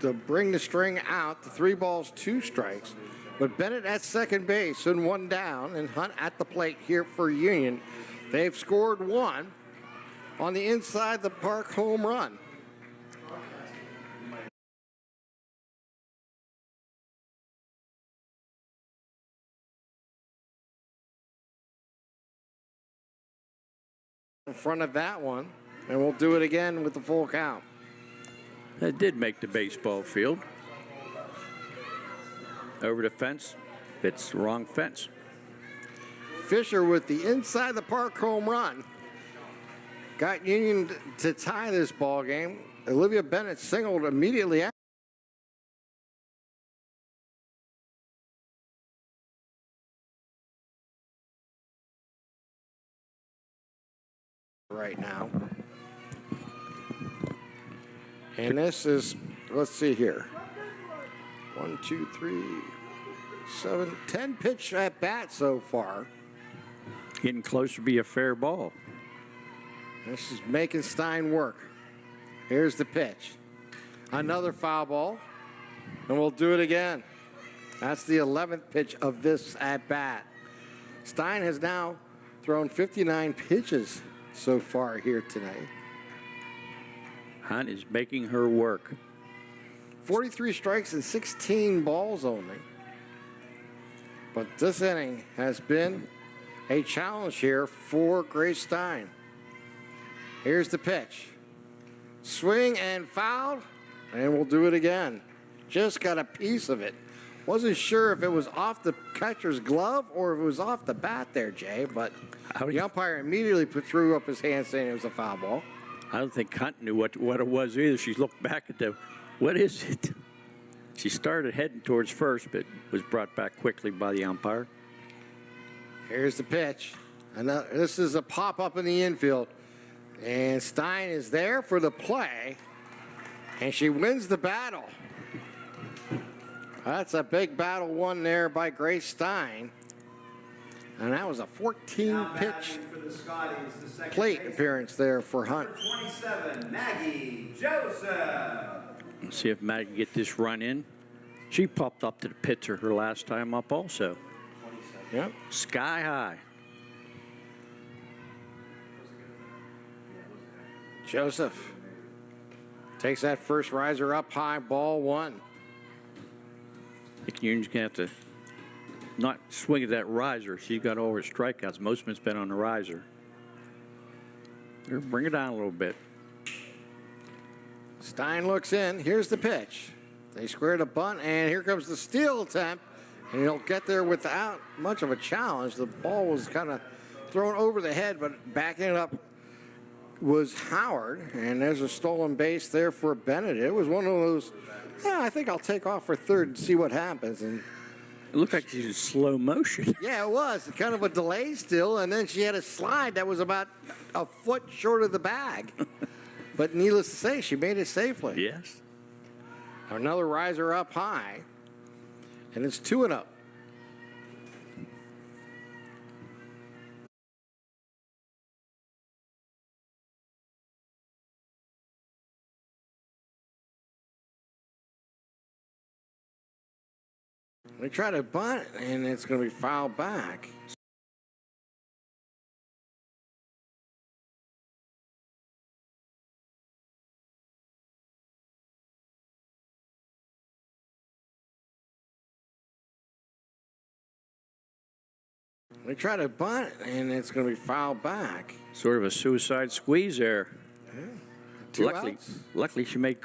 to bring the string out to 3 balls, 2 strikes. But Bennett at second base and 1 down, and Hunt at the plate here for Union. They've scored 1 on the inside the park home run. In front of that one, and we'll do it again with the full count. That did make the baseball field. Over the fence. It's the wrong fence. Fisher with the inside the park home run. Got Union to tie this ball game. Olivia Bennett singled immediately after. Right now. And this is, let's see here. 1, 2, 3, 7, 10 pitch at bat so far. Getting close to be a fair ball. This is making Stein work. Here's the pitch. Another foul ball. And we'll do it again. That's the 11th pitch of this at bat. Stein has now thrown 59 pitches so far here tonight. Hunt is making her work. 43 strikes and 16 balls only. But this inning has been a challenge here for Grace Stein. Here's the pitch. Swing and foul, and we'll do it again. Just got a piece of it. Wasn't sure if it was off the catcher's glove or if it was off the bat there, Jay, but the umpire immediately threw up his hand saying it was a foul ball. I don't think Hunt knew what it was either. She looked back at what is it? She started heading towards first, but was brought back quickly by the umpire. Here's the pitch. This is a pop-up in the infield. And Stein is there for the play. And she wins the battle. That's a big battle won there by Grace Stein. And that was a 14-pitch plate appearance there for Hunt. 27, Maggie Joseph. Let's see if Maggie can get this run in. She popped up to the pitcher her last time up also. Yep. Sky high. Joseph takes that first riser up high, ball one. I think Union's going to have to not swing at that riser. She's got all her strikeouts. Most of it's been on the riser. Bring it down a little bit. Stein looks in. Here's the pitch. They squared a bunt, and here comes the steal attempt. And he'll get there without much of a challenge. The ball was kind of thrown over the head, but backing it up was Howard. And there's a stolen base there for Bennett. It was one of those, I think I'll take off for third and see what happens. And it looked like she was in slow motion. Yeah, it was. Kind of a delay still, and then she had a slide that was about a foot short of the bag. But needless to say, she made it safely. Yes. Another riser up high, and it's 2-0. They try to bunt, and it's going to be fouled back. They try to bunt, and it's going to be fouled back. Sort of a suicide squeeze there. Yeah. Two Luckily, outs. luckily she made.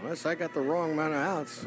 Unless I got the wrong amount of outs.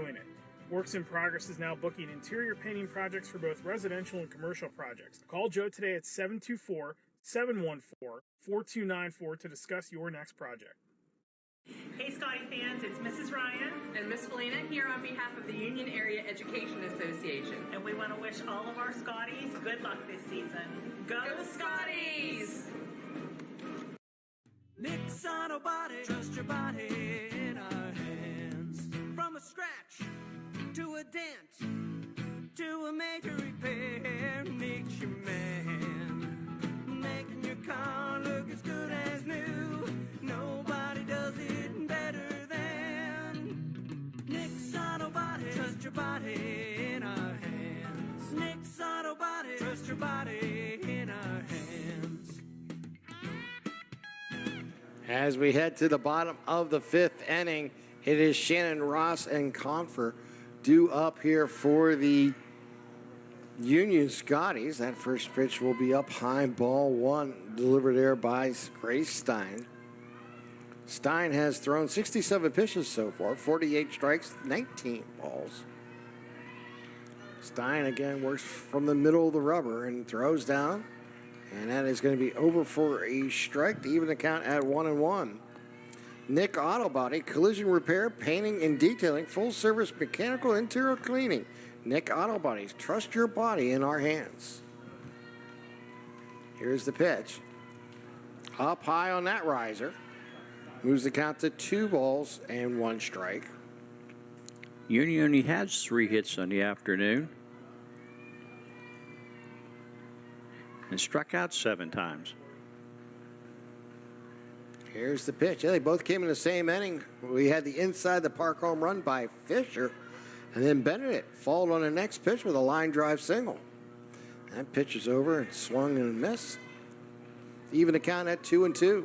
doing it. Works in Progress is now booking interior painting projects for both residential and commercial projects. Call Joe today at 724-714-4294 to discuss your next project. Hey Scotty fans, it's Mrs. Ryan and Miss Felina here on behalf of the Union Area Education Association. And we want to wish all of our Scotties good luck this season. Go Scotties! Nick's Auto Body, trust your body in our hands. From a scratch to a dent to a major repair, Nick's your man. Making your car look as good as new. Nobody does it better than Nick's Auto Body. Trust your body in our hands. Nick's Auto Body. Trust your body in our hands. As we head to the bottom of the 5th inning, it is Shannon Ross and Confer due up here for the Union Scotties. That first pitch will be up high, ball 1, delivered there by Grace Stein. Stein has thrown 67 pitches so far, 48 strikes, 19 balls. Stein again works from the middle of the rubber and throws down, and that is going to be over for a strike to even the count at 1-1. Nick Auto Body, collision repair, painting and detailing, full service mechanical interior cleaning. Nick Auto Bodies, trust your body in our hands. Here's the pitch. Up high on that riser. Moves the count to 2-1 strike. Union only has 3 hits on the afternoon and struck out 7 times. Here's the pitch. Yeah, they both came in the same inning. We had the inside the park home run by Fisher, and then Benedict followed on the next pitch with a line drive single. That pitch is over and swung and missed. Even the count at 2-2.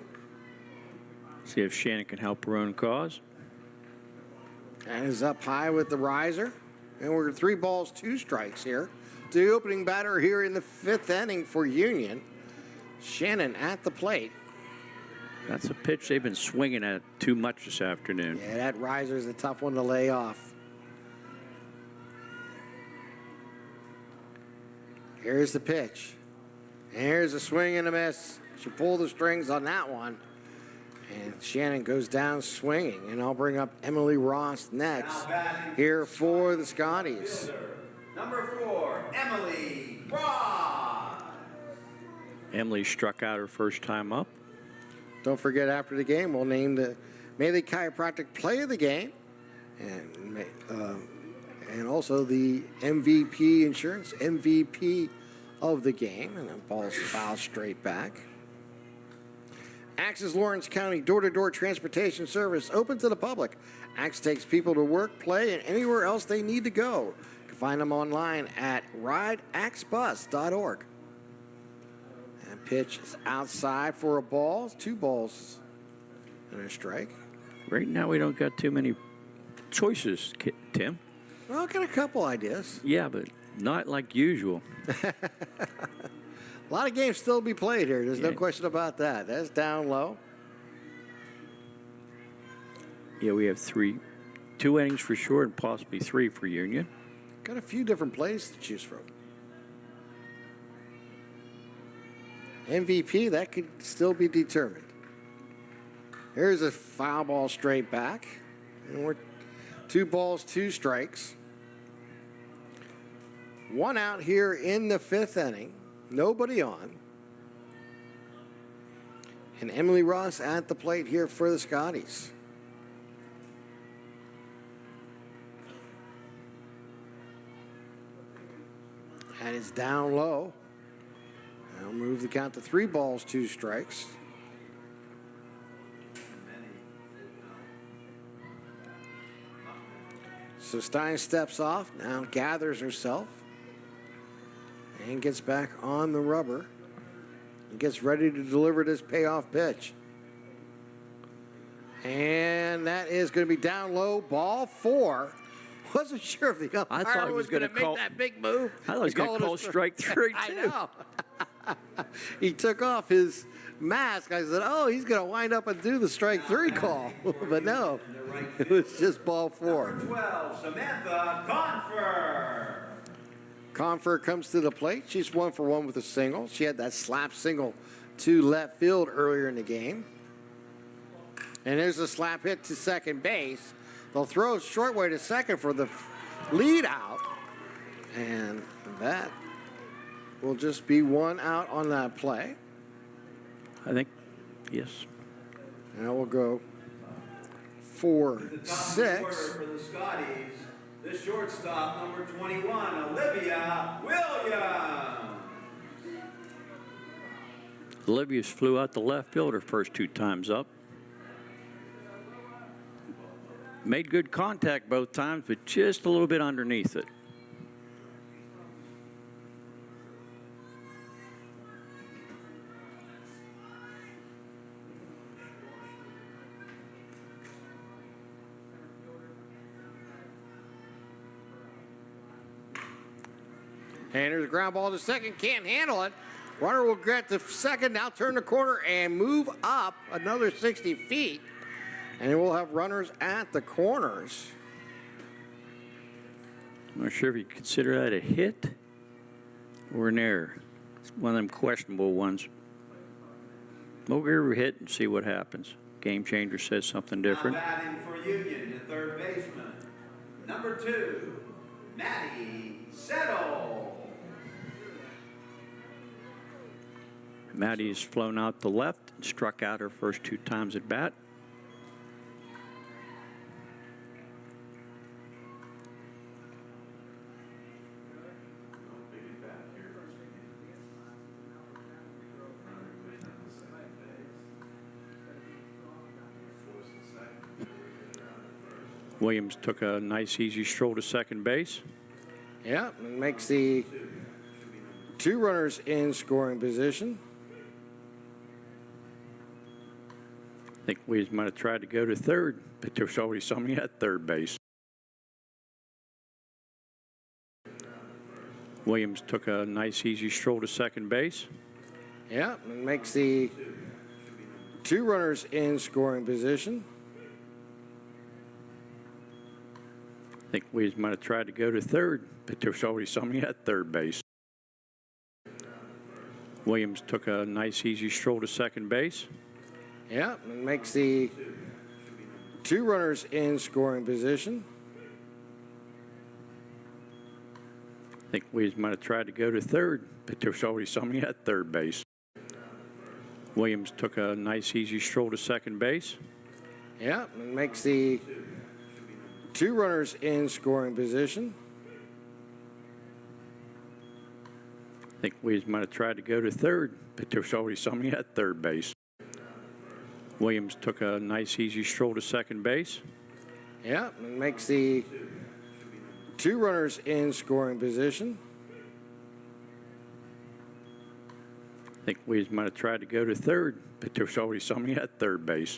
See if Shannon can help her own cause. And is up high with the riser. And we're 3-2 strikes here. The opening batter here in the 5th inning for Union. Shannon at the plate. That's a pitch they've been swinging at too much this afternoon. Yeah, that riser is a tough one to lay off. Here's the pitch. And here's a swing and a miss. She pulled the strings on that one. And Shannon goes down swinging. And I'll bring up Emily Ross next here for the Scotties. Number 4, Emily Ross. Emily struck out her first time up. Don't forget, after the game, we'll name the Melee Chiropractic Play of the Game, and also the MVP Insurance MVP of the game. And that ball's fouled straight back. Axe's Lawrence County door-to-door transportation service open to the public. Axe takes people to work, play, and anywhere else they need to go. You can find them online at rideaxebus.org. And pitch is outside for a ball. 2 balls and a strike. Right now we don't got too many choices, Tim. Well, I've got a couple ideas. Yeah, but not like usual. A lot of games still to be played here. There's no question about that. That's down low. Yeah, we have 2 innings for sure and possibly 3 for Union. Got a few different plays to choose from. MVP, that could still be determined. Here's a foul ball straight back. And we're 2-2 strikes. 1 out here in the 5th inning. Nobody on. And Emily Ross at the plate here for the Scotties. That is down low. I'll move the count to 3-2 strikes. So Stein steps off, now gathers herself, and gets back on the rubber and gets ready to deliver this payoff pitch. And that is going to be down low, ball 4. Wasn't sure if the umpire was going to make that big move. I thought he was going to call strike 3, too. I know. He took off his mask. I said, oh, he's going to wind up and do the strike 3 call. But no, it was just ball 4. Number 12, Samantha Confer. Confer comes to the plate. She's 1 for 1 with a single. She had that slap single to left field earlier in the game. And there's a slap hit to second base. They'll throw a short way to second for the lead out. And that will just be 1 out on that play. I think, yes. Now we'll go 4-6. For the Scotties, the shortstop, number 21, Olivia Williams. Olivia's flew out the left field her first 2 times up. Made good contact both times, but just a little bit underneath it. And there's a ground ball to second. Can't handle it. Runner will get to second. Now turn the corner and move up another 60 feet. And we'll have runners at the corners. I'm not sure if you consider that a hit or an error. It's one of them questionable ones. We'll give her a hit and see what happens. Game changer says something different. Now batting for Union, the third baseman, number 2, Maddie Settle. Maddie's flown out the left and struck out her first 2 times at bat. Williams took a nice, easy stroll to second base. Yeah, and makes the 2 runners in scoring position. I think Williams might have tried to go to third, but there's already somebody at third base. Williams took a nice, easy stroll to second base. Yeah, and makes the 2 runners in scoring position. I think Williams might have tried to go to third, but there's already somebody at third base. Williams took a nice, easy stroll to second base. Yeah, and makes the 2 runners in scoring position. I think Williams might have tried to go to third, but there's already somebody at third base. Williams took a nice, easy stroll to second base. Yeah, and makes the 2 runners in scoring position. I think Williams might have tried to go to third, but there's already somebody at third base. Williams took a nice, easy stroll to second base. Yeah, and makes the 2 runners in scoring position. I think Williams might have tried to go to third, but there's already somebody at third base.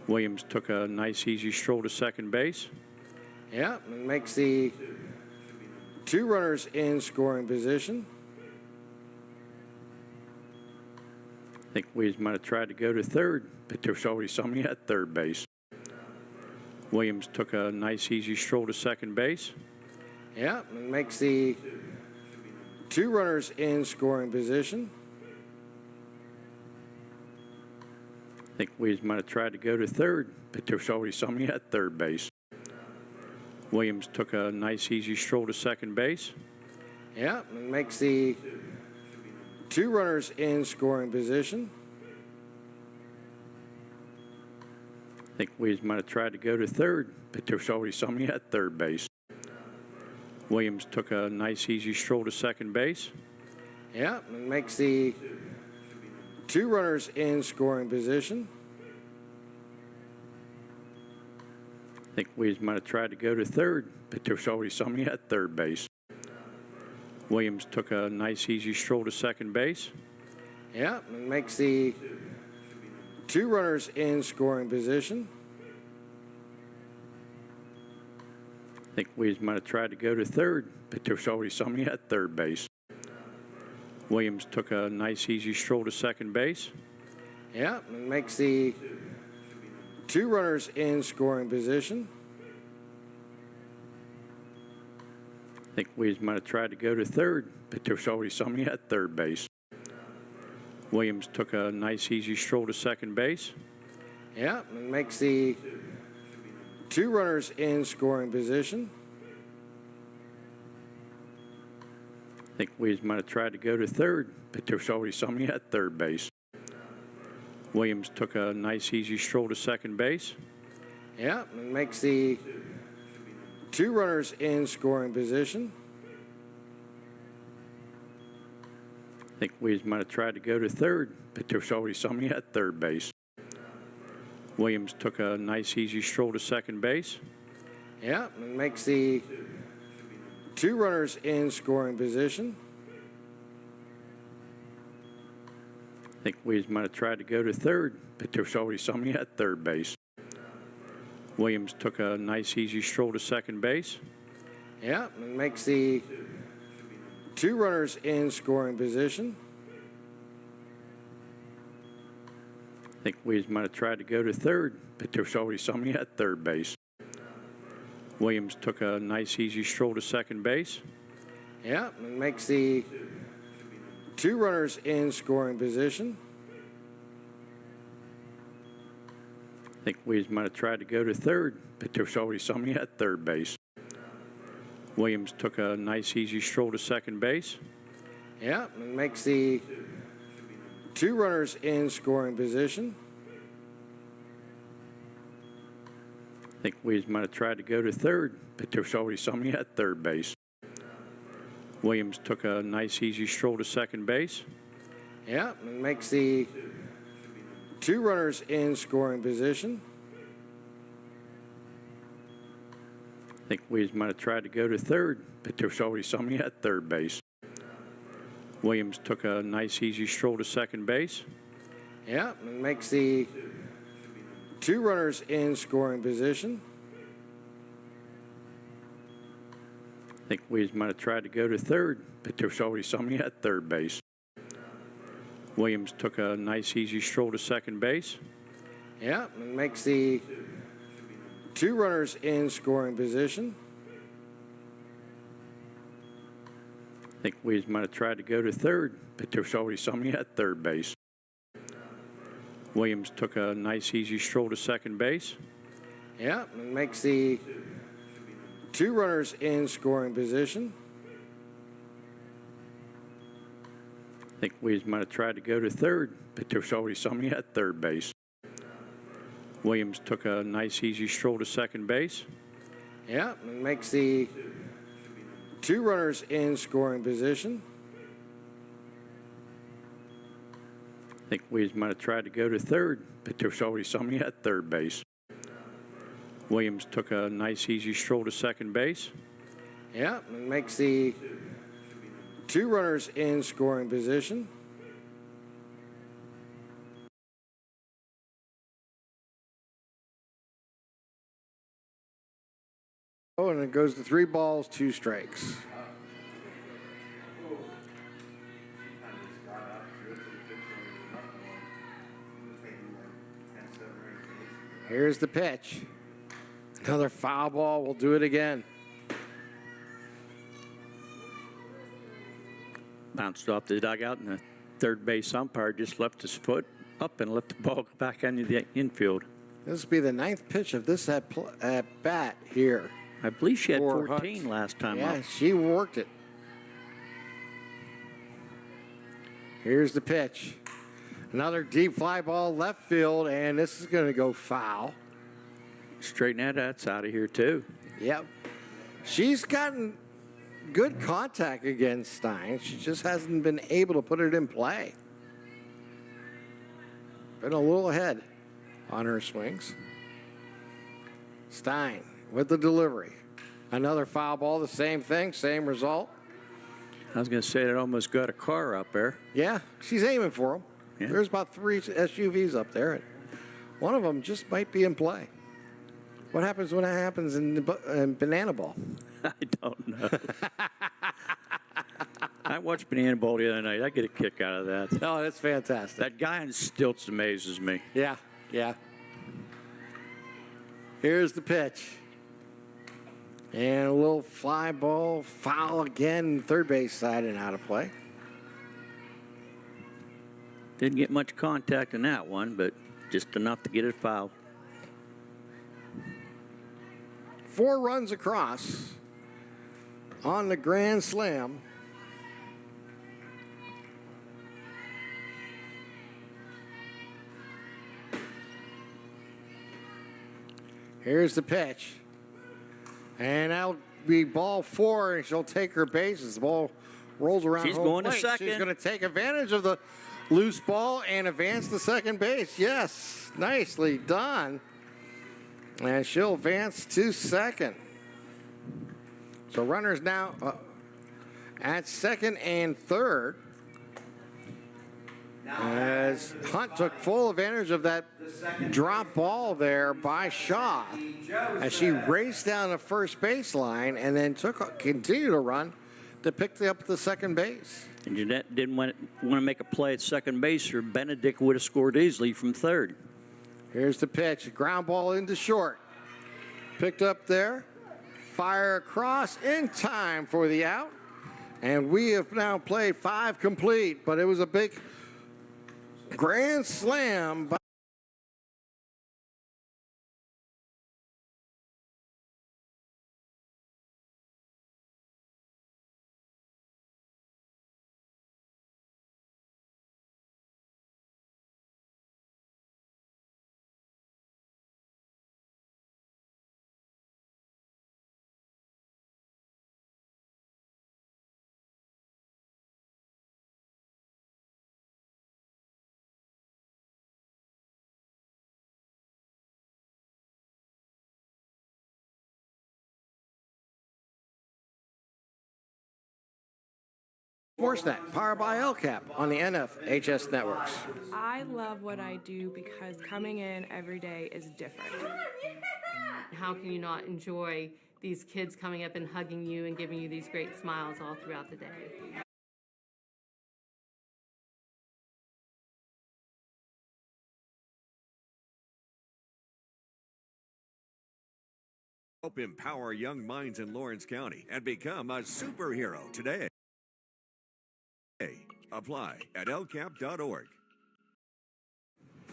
Williams took a nice, easy stroll to second base. Yeah, and makes the 2 runners in scoring position. I think Williams might have tried to go to third, but there's already somebody at third base. Williams took a nice, easy stroll to second base. Yeah, and makes the 2 runners in scoring position. I think Williams might have tried to go to third, but there's already somebody at third base. Williams took a nice, easy stroll to second base. Yeah, and makes the 2 runners in scoring position. I think Williams might have tried to go to third, but there's already somebody at third base. Williams took a nice, easy stroll to second base. Yeah, and makes the 2 runners in scoring position. I think Williams might have tried to go to third, but there's already somebody at third base. Williams took a nice, easy stroll to second base. Yeah, and makes the 2 runners in scoring position. I think Williams might have tried to go to third, but there's already somebody at third base. Williams took a nice, easy stroll to second base. Yeah, and makes the 2 runners in scoring position. I think Williams might have tried to go to third, but there's already somebody at third base. Williams took a nice, easy stroll to second base. Yeah, and makes the 2 runners in scoring position. I think Williams might have tried to go to third, but there's already somebody at third base. Williams took a nice, easy stroll to second base. Yeah, and makes the 2 runners in scoring position. I think Williams might have tried to go to third, but there's already somebody at third base. Williams took a nice, easy stroll to second base. Yeah, and makes the 2 runners in scoring position. I think Williams might have tried to go to third, but there's already somebody at third base. Williams took a nice, easy stroll to second base. Yeah, and makes the 2 runners in scoring position. I think Williams might have tried to go to third, but there's already somebody at third base. Williams took a nice, easy stroll to second base. Yeah, and makes the 2 runners in scoring position. I think Williams might have tried to go to third, but there's already somebody at third base. Williams took a nice, easy stroll to second base. Yeah, and makes the 2 runners in scoring position. I think Williams might have tried to go to third, but there's already somebody at third base. Williams took a nice, easy stroll to second base. Yeah, and makes the 2 runners in scoring position. I think Williams might have tried to go to third, but there's already somebody at third base. Williams took a nice, easy stroll to second base. Yeah, and makes the 2 runners in scoring position. I think Williams might have tried to go to third, but there's already somebody at third base. Williams took a nice, easy stroll to second base. Yeah, and makes the 2 runners in scoring position. I think Williams might have tried to go to third, but there's already somebody at third base. Williams took a nice, easy stroll to second base. Yeah, and makes the 2 runners in scoring position. I think Williams might have tried to go to third, but there's already somebody at third base. Williams took a nice, easy stroll to second base. Yeah, and makes the 2 runners in scoring position. I think Williams might have tried to go to third, but there's already somebody at third base. Williams took a nice, easy stroll to second base. Yeah, and makes the 2 runners in scoring position. Oh, and it goes to 3 balls, 2 strikes. Here's the pitch. Another foul ball. We'll do it again. Bounced off the dugout, and the third base umpire just left his foot up and let the ball go back into the infield. This will be the 9th pitch of this at bat here. I believe she had for 14 Hunt. last time Yeah, up. she worked it. Here's the pitch. Another deep fly ball left field, and this is going to go foul. Straighten that's out of here, too. Yep. She's gotten good contact against Stein. She just hasn't been able to put it in play. Been a little ahead on her swings. Stein with the delivery. Another foul ball, the same thing, same result. I was going to say it almost got a car up there. Yeah, she's aiming for them. Yeah. There's about 3 SUVs up there. One of them just might be in play. What happens when that happens in Banana Ball? I don't know. I watched Banana Bowl the other night. I get a kick out of that. Oh, that's fantastic. That guy on stilts amazes me. Yeah, yeah. Here's the pitch. And a little fly ball, foul again, third base side and out of play. Didn't get much contact in that one, but just enough to get it foul. 4 runs across on the grand slam. Here's the pitch. And that'll be ball 4, and she'll take her bases. The ball rolls around. She's home going to plate. second. She's going to take advantage of the loose ball and advance to second base. Yes, nicely done. And she'll advance to second. So runners now at second and third. As Hunt took full advantage of that drop ball there by Shaw, as she raced down the first baseline and then continued to run to pick up the second base. And Jeannette didn't want to make a play at second base, or Benedict would have scored easily from third. Here's the pitch, ground ball into short. Picked up there, fire across in time for the out. And we have now played 5 complete, but it was a big grand slam by SportsNet, powered by LCAP on the NFHS networks. I love what I do because coming in every day is different. How can you not enjoy these kids coming up and hugging you and giving you these great smiles all throughout the day? Help empower young minds in Lawrence County and become a superhero today. Apply at lcap.org.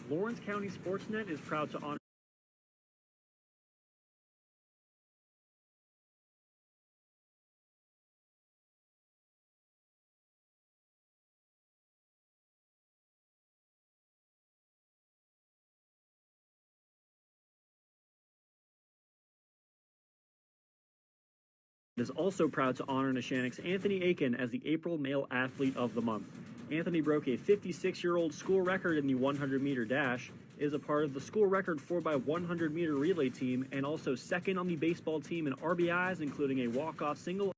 Lawrence County SportsNet is proud to honor is also proud to honor Neshannock's Anthony Aiken as the April Male Athlete of the Month. Anthony broke a 56-year-old school record in the 100-meter dash, is a part of the school record 4x100-meter relay team, and also second on the baseball team in RBIs, including a walk-off single.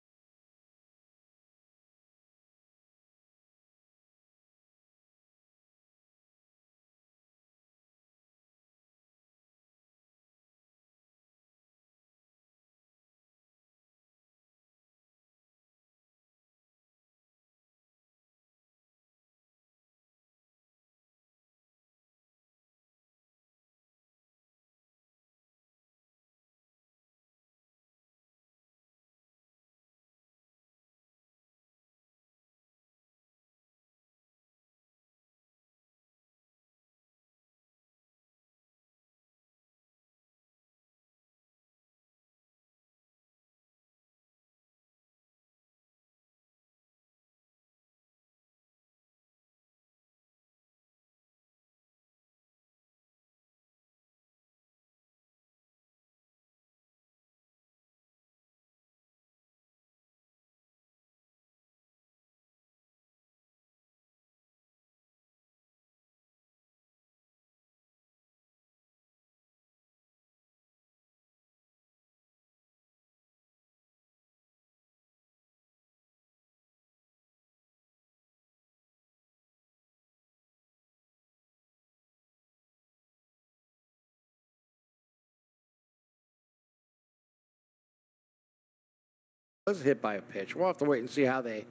Was hit by a pitch. We'll have to wait and see how they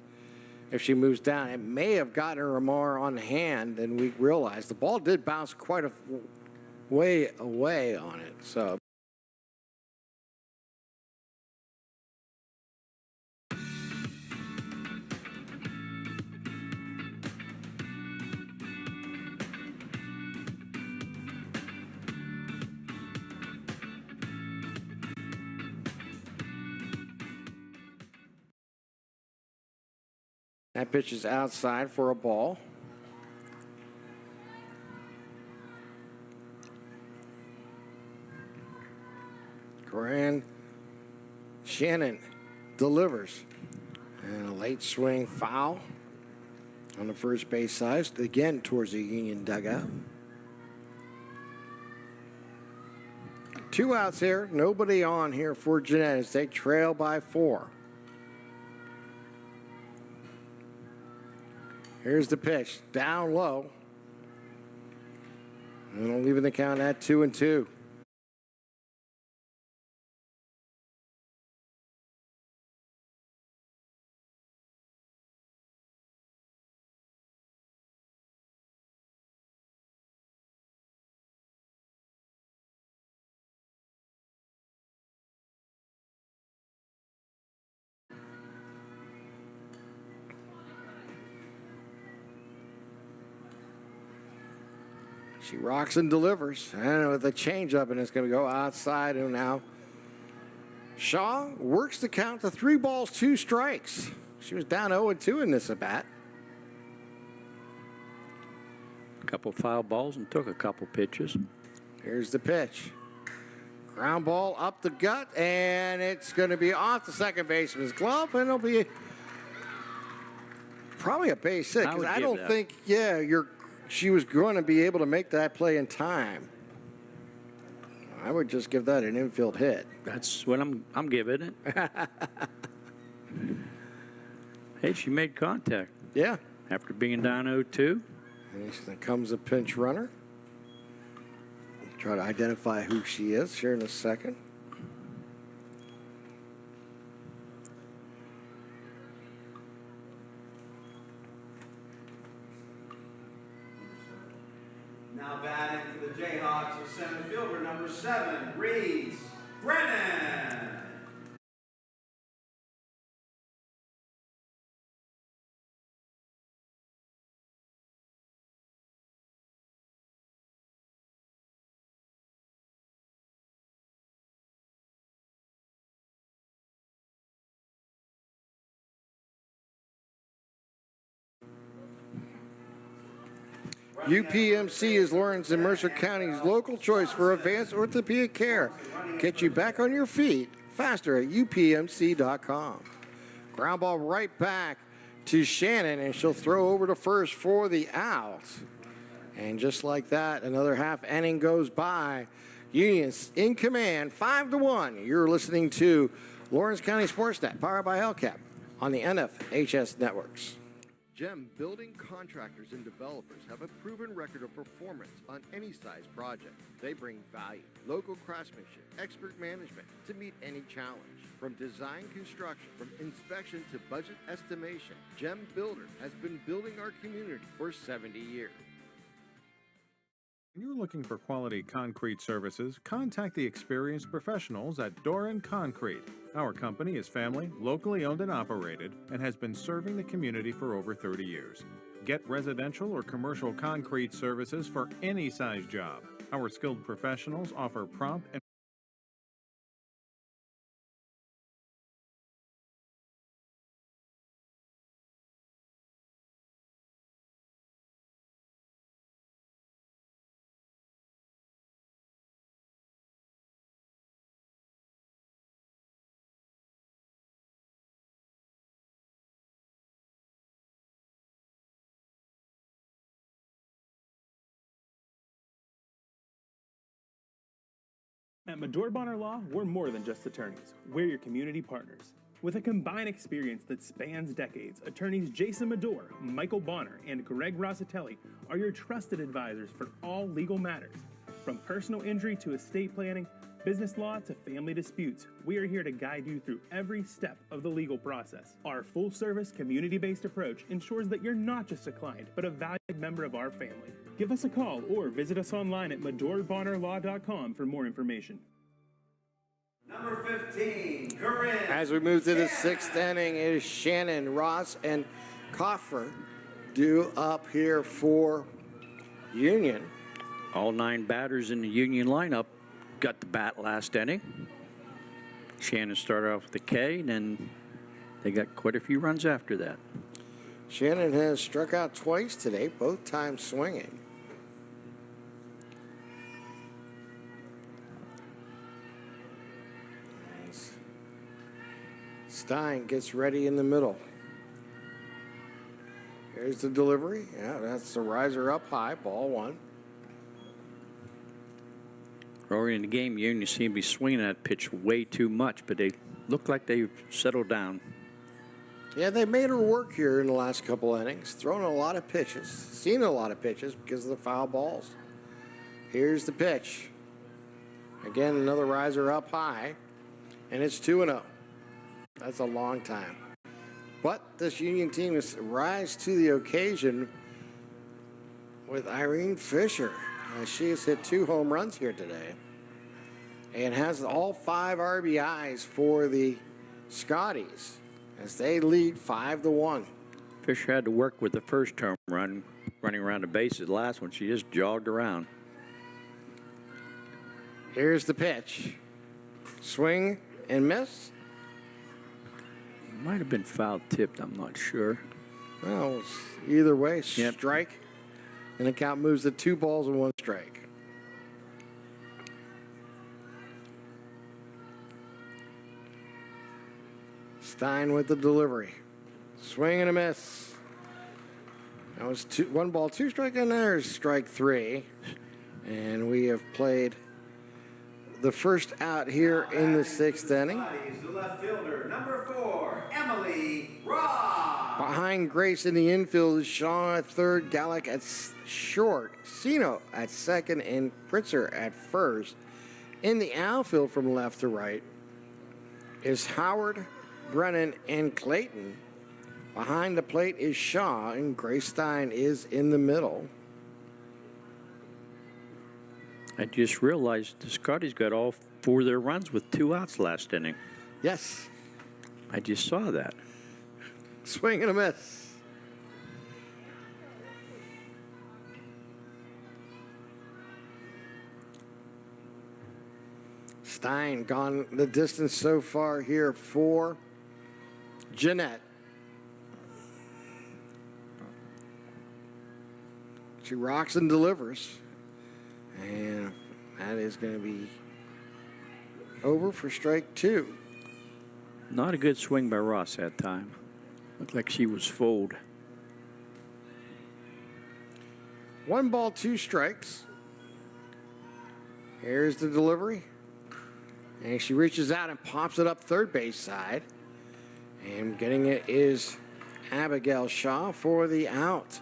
if she moves down. It may have gotten her more on the hand than we realized. The ball did bounce quite a way away on it, so. That pitch is outside for a ball. Shannon delivers. And a late swing foul on the first base side, again towards the Union dugout. 2 outs here, nobody on here for Jeannette as they trail by 4. Here's the pitch, down low. And leaving the count at 2-2. She rocks and delivers. And with a changeup, and it's going to go outside. And now Shaw works the count to 3 balls, 2 strikes. She was down 0-2 in this at bat. A couple foul balls and took a couple pitches. Here's the pitch. Ground ball up the gut, and it's going to be off the second baseman's glove, and it'll be probably a base hit. Because I don't think, she was going to be able to make that play in time. I would just give that an infield hit. That's what I'm giving it. Hey, she made contact. Yeah. After being down 0-2. And here comes a pinch runner. Try to identify who she is here in a second. Now batting for the Jayhawks is center fielder number 7, Reese Brennan. UPMC is Lawrence and Mercer County's local choice for advanced orthopedic care. Get you back on your feet faster at upmc.com. Ground ball right back to Shannon, and she'll throw over to first for the out. And just like that, another half inning goes by. Union's in command, 5-1. You're listening to Lawrence County SportsNet, powered by LCAP on the NFHS networks. GEM building contractors and developers have a proven record of performance on any size project. They bring value, local craftsmanship, expert management to meet any challenge. From design construction, from inspection to budget estimation, GEM Builder has been building our community for 70 years. When you're looking for quality concrete services, contact the experienced professionals at Doran Concrete. Our company is family, locally owned and operated, and has been serving the community for over 30 years. Get residential or commercial concrete services for any size job. Our skilled professionals offer prompt and At Medore Bonner Law, we're more than just attorneys. We're your community partners. With a combined experience that spans decades, attorneys Jason Medore, Michael Bonner, and Greg Rossitelli are your trusted advisors for all legal matters. From personal injury to estate planning, business law to family disputes, we are here to guide you through every step of the legal process. Our full-service, community-based approach ensures that you're not just a client, but a valued member of our family. Give us a call or visit us online at MadorBonnerLaw.com for more information. Number 15, Corinne. As we move to the sixth inning, it is Shannon, Ross, and Coffer due up here for Union. All 9 batters in the Union lineup got the bat last inning. Shannon started off with a K, and then they got quite a few runs after that. Shannon has struck out twice today, both times swinging. Stein gets ready in the middle. Here's the delivery. Yeah, that's the riser up high, ball 1. Early in the game, Union seemed to be swinging that pitch way too much, but they look like they've settled down. Yeah, they made her work here in the last couple innings, thrown a lot of pitches, seen a lot of pitches because of the foul balls. Here's the pitch. Again, another riser up high, and it's 2-0. That's a long time. But this Union team has rise to the occasion with Irene Fisher. She has hit 2 home runs here today and has all 5 RBIs for the Scotties as they lead 5-1. Fisher had to work with the first home run, running around the bases. The last one, she just jogged around. Here's the pitch. Swing and miss. Might have been foul tipped, I'm not sure. Well, either way, strike. And the count moves to 2 balls and 1 strike. Stein with the delivery. Swing and a miss. That was 1 ball, 2 strike, and there's strike 3. And we have played the first out here in the 6th inning. The left fielder, number 4, Emily Ross. Behind Grace in the infield is Shaw at third, Gallick at short, Sino at second, and Pritzer at first. In the outfield from left to right is Howard, Brennan, and Clayton. Behind the plate is Shaw, and Grace Stein is in the middle. I just realized the Scotties got all 4 of their runs with 2 outs last inning. Yes. I just saw that. Swing and a miss. Stein gone the distance so far here for Jeannette. She rocks and delivers. And that is going to be over for strike 2. Not a good swing by Ross that time. Looked like she was fooled. 1 ball, 2 strikes. Here's the delivery. And she reaches out and pops it up third base side. And getting it is Abigail Shaw for the out.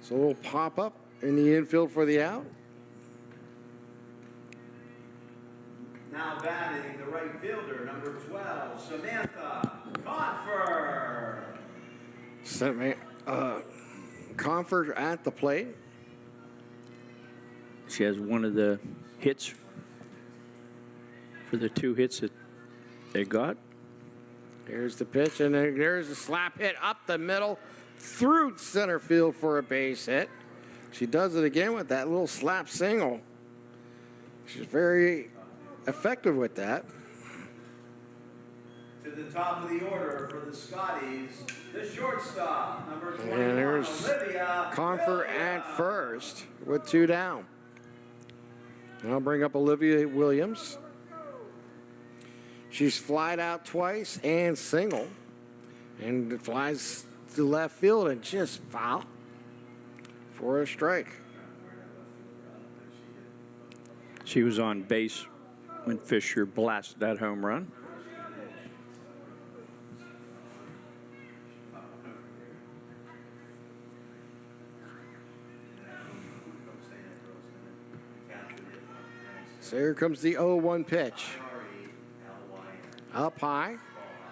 So we'll pop up in the infield for the out. Now batting the right fielder, number 12, Samantha Confer. Confer at the plate. She has one of the hits for the 2 hits that they got. Here's the pitch, and there's a slap hit up the middle through center field for a base hit. She does it again with that little slap single. She's very effective with that. To the top of the order for the Scotties, the shortstop, number 21, And there's Olivia Confer at first with 2 down. And I'll bring up Olivia Williams. She's flied out twice and single. And flies to left field and just foul for a strike. She was on base when Fisher blasted that home run. So here comes the 0-1 pitch. Up high.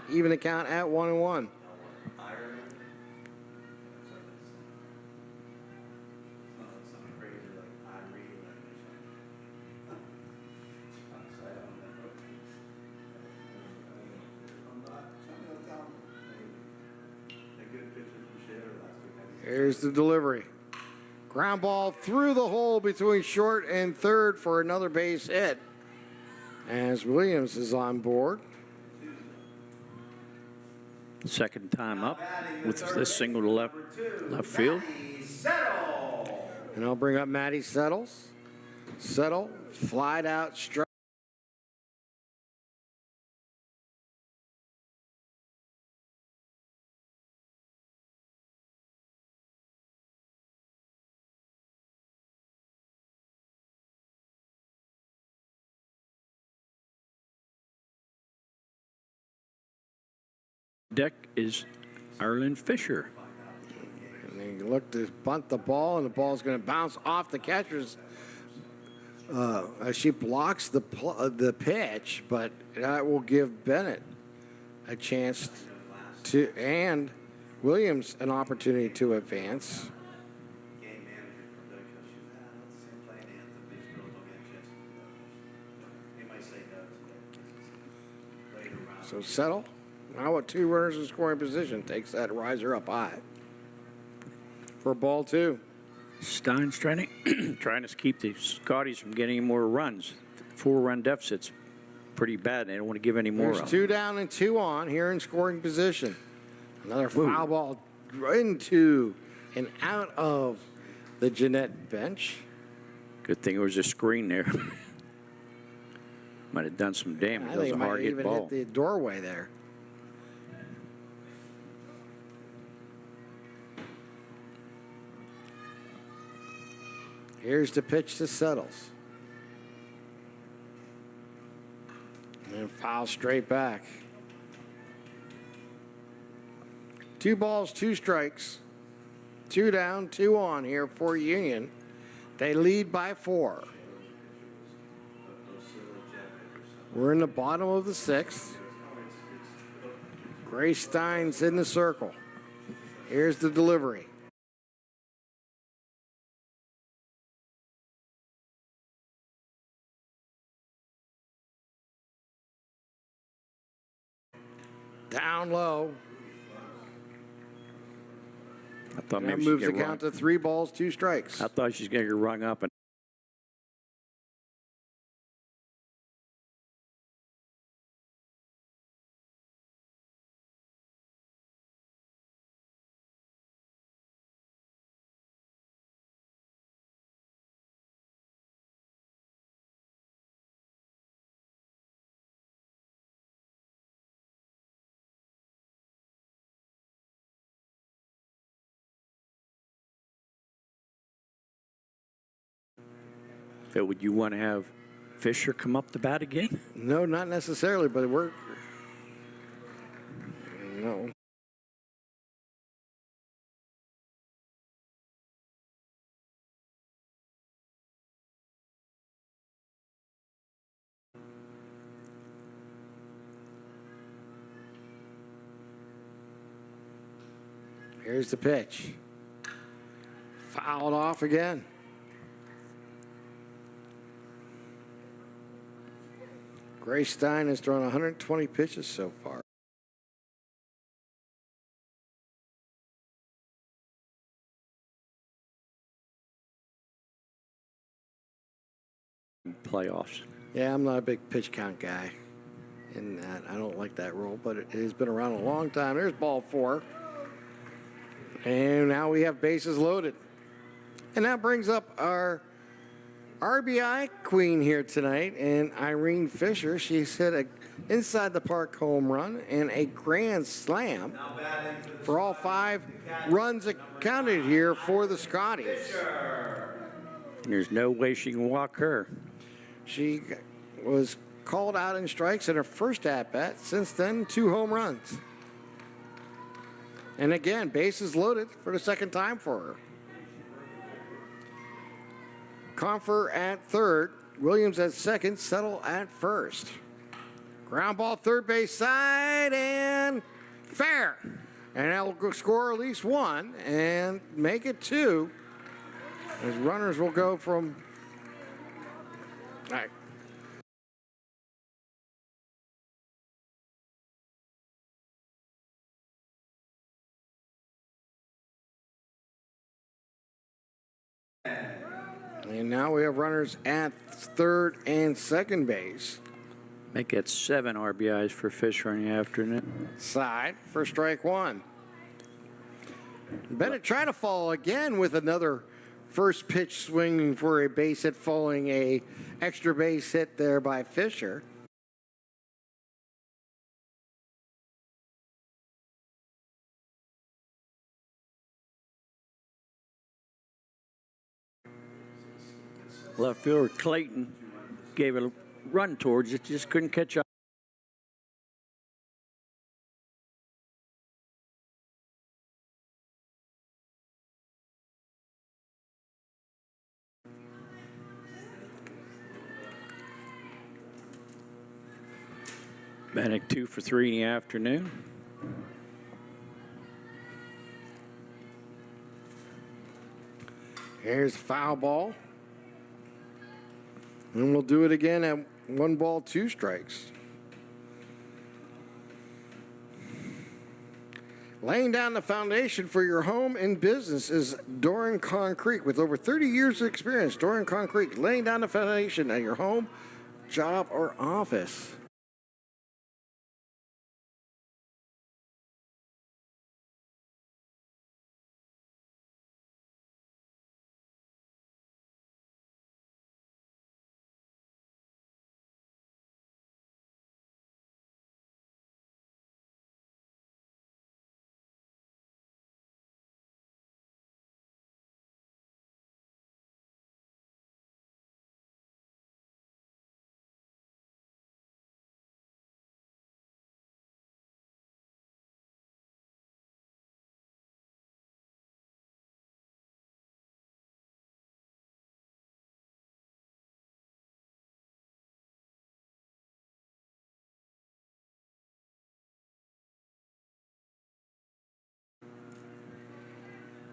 Even the count at 1-1. Here's the delivery. Ground ball through the hole between short and third for another base hit. As Williams is on board. Second time up with this single to left field. And I'll bring up Matty Settles. Settle, flied out, strike. Deck is Ireland Fisher. And they look to bunt the ball, and the ball's going to bounce off the catcher's as she blocks the pitch, but that will give Bennett a chance to, and Williams an opportunity to advance. So Settle, now with 2 runners in scoring position, takes that riser up high for ball 2. Stein's trying to keep the Scotties from getting any more runs. 4-run deficit's pretty bad. They don't want to give any more There's up. 2 down and 2 on here in scoring position. Another foul ball into and out of the Jeannette bench. Good thing it was a screen there. Might have done some damage. I That was think a it might hard have hit even ball. hit the doorway there. Here's the pitch to Settles. And foul straight back. 2 balls, 2 strikes. 2 down, 2 on here for Union. They lead by 4. We're in the bottom of the 6th. Grace Stein's in the circle. Here's the delivery. Down low. I thought And that maybe she'd moves get the count rung. to 3 balls, 2 strikes. I thought she's going to get rung up and So would you want to have Fisher come up the bat again? No, not necessarily, but we're... No. Here's the pitch. Fouled off again. Grace Stein has thrown 120 pitches so far. Playoffs. Yeah, I'm not a big pitch count guy in that. I don't like that rule, but it has been around a long time. There's ball 4. And now we have bases loaded. And that brings up our RBI queen here tonight, and Irene Fisher. She's hit a inside the park home run and a grand slam for all 5 runs accounted here for the Scotties. There's no way she can walk her. She was called out in strikes in her first at-bat. Since then, 2 home runs. And again, bases loaded for the second time for her. Confer at third. Williams at second, Settle at first. Ground ball, third base side, and fair. And that'll score at least one and make it two. As runners will go from... All right. And now we have runners at third and second base. Make it 7 RBIs for Fisher in the afternoon. Side for strike one. Bennett try to follow again with another first pitch swinging for a base hit, following a extra base hit there by Fisher. Left fielder Clayton gave it a run towards it, just couldn't catch up. Bennett 2 for 3 in the afternoon. Here's foul ball. And we'll do it again at 1 ball, 2 strikes. Laying down the foundation for your home and business is Doran Concrete. With over 30 years of experience, Doran Concrete, laying down the foundation at your home, job, or office.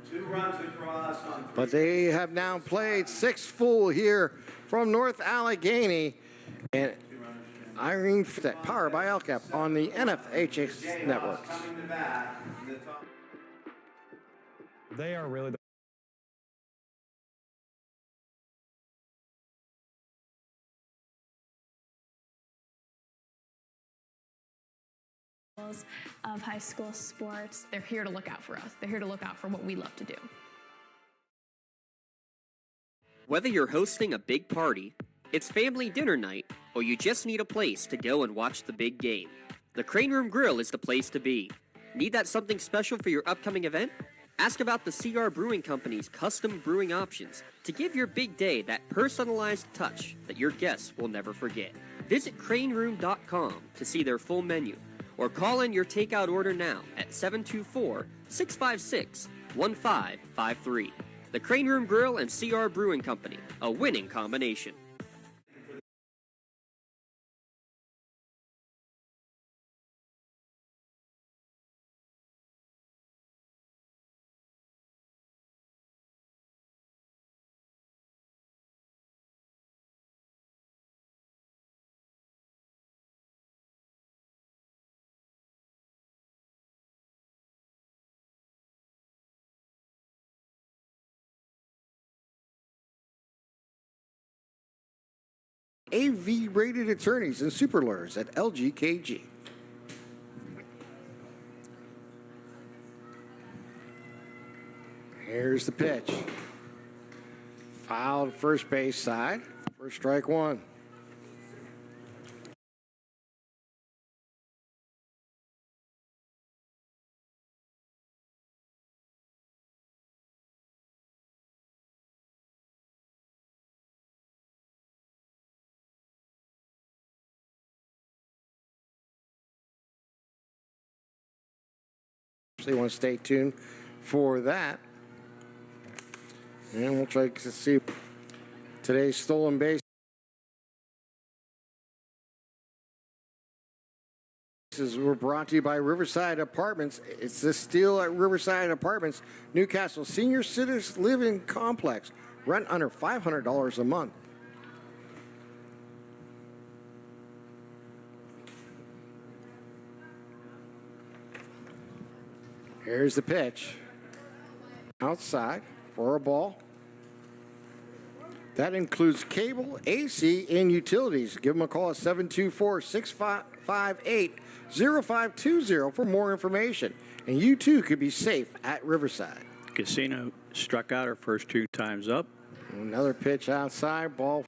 Two runs across on. But they have now played 6 full here from North Allegheny. And Irene, powered by LCAP on the NFHS network. They are really of high school sports. They're here to look out for us. They're here to look out for what we love to do. Whether you're hosting a big party, it's family dinner night, or you just need a place to go and watch the big game, the Crane Room Grill is the place to be. Need that something special for your upcoming event? Ask about the CR Brewing Company's custom brewing options to give your big day that personalized touch that your guests will never forget. Visit craneroom.com to see their full menu, or call in your takeout order now at 724-656-1553. The Crane Room Grill and CR Brewing Company, a winning combination. AV-rated attorneys and super lawyers at LGKG. Here's the pitch. Fouled first base side for strike one. So you want to stay tuned for that. And we'll try to see today's stolen base. We're brought to you by Riverside Apartments. It's the Steal at Riverside Apartments, Newcastle Senior Citizen Living Complex. Rent under $500 a month. Here's the pitch. Outside for a ball. That includes cable, AC, and utilities. Give them a call at 724-658-0520 for more information. And you too could be safe at Riverside. Casino struck out her first 2 times up. Another pitch outside, ball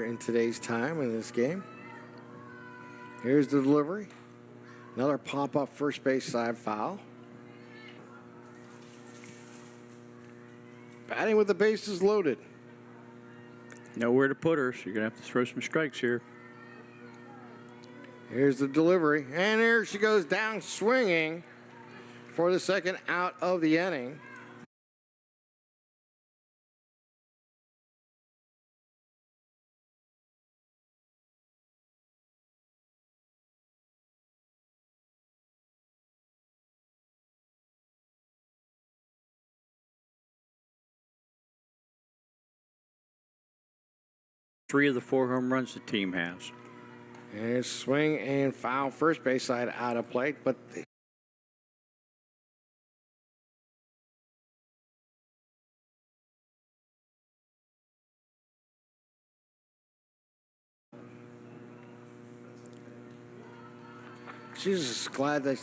in today's time in this game. Here's the delivery. Another pop-up first base side foul. Batting with the bases loaded. Nowhere to put her, so you're going to have to throw some strikes here. Here's the delivery, and there she goes down swinging for the second out of the inning. Three of the 4 home runs the team has. And swing and foul first base side out of play, but she's just glad that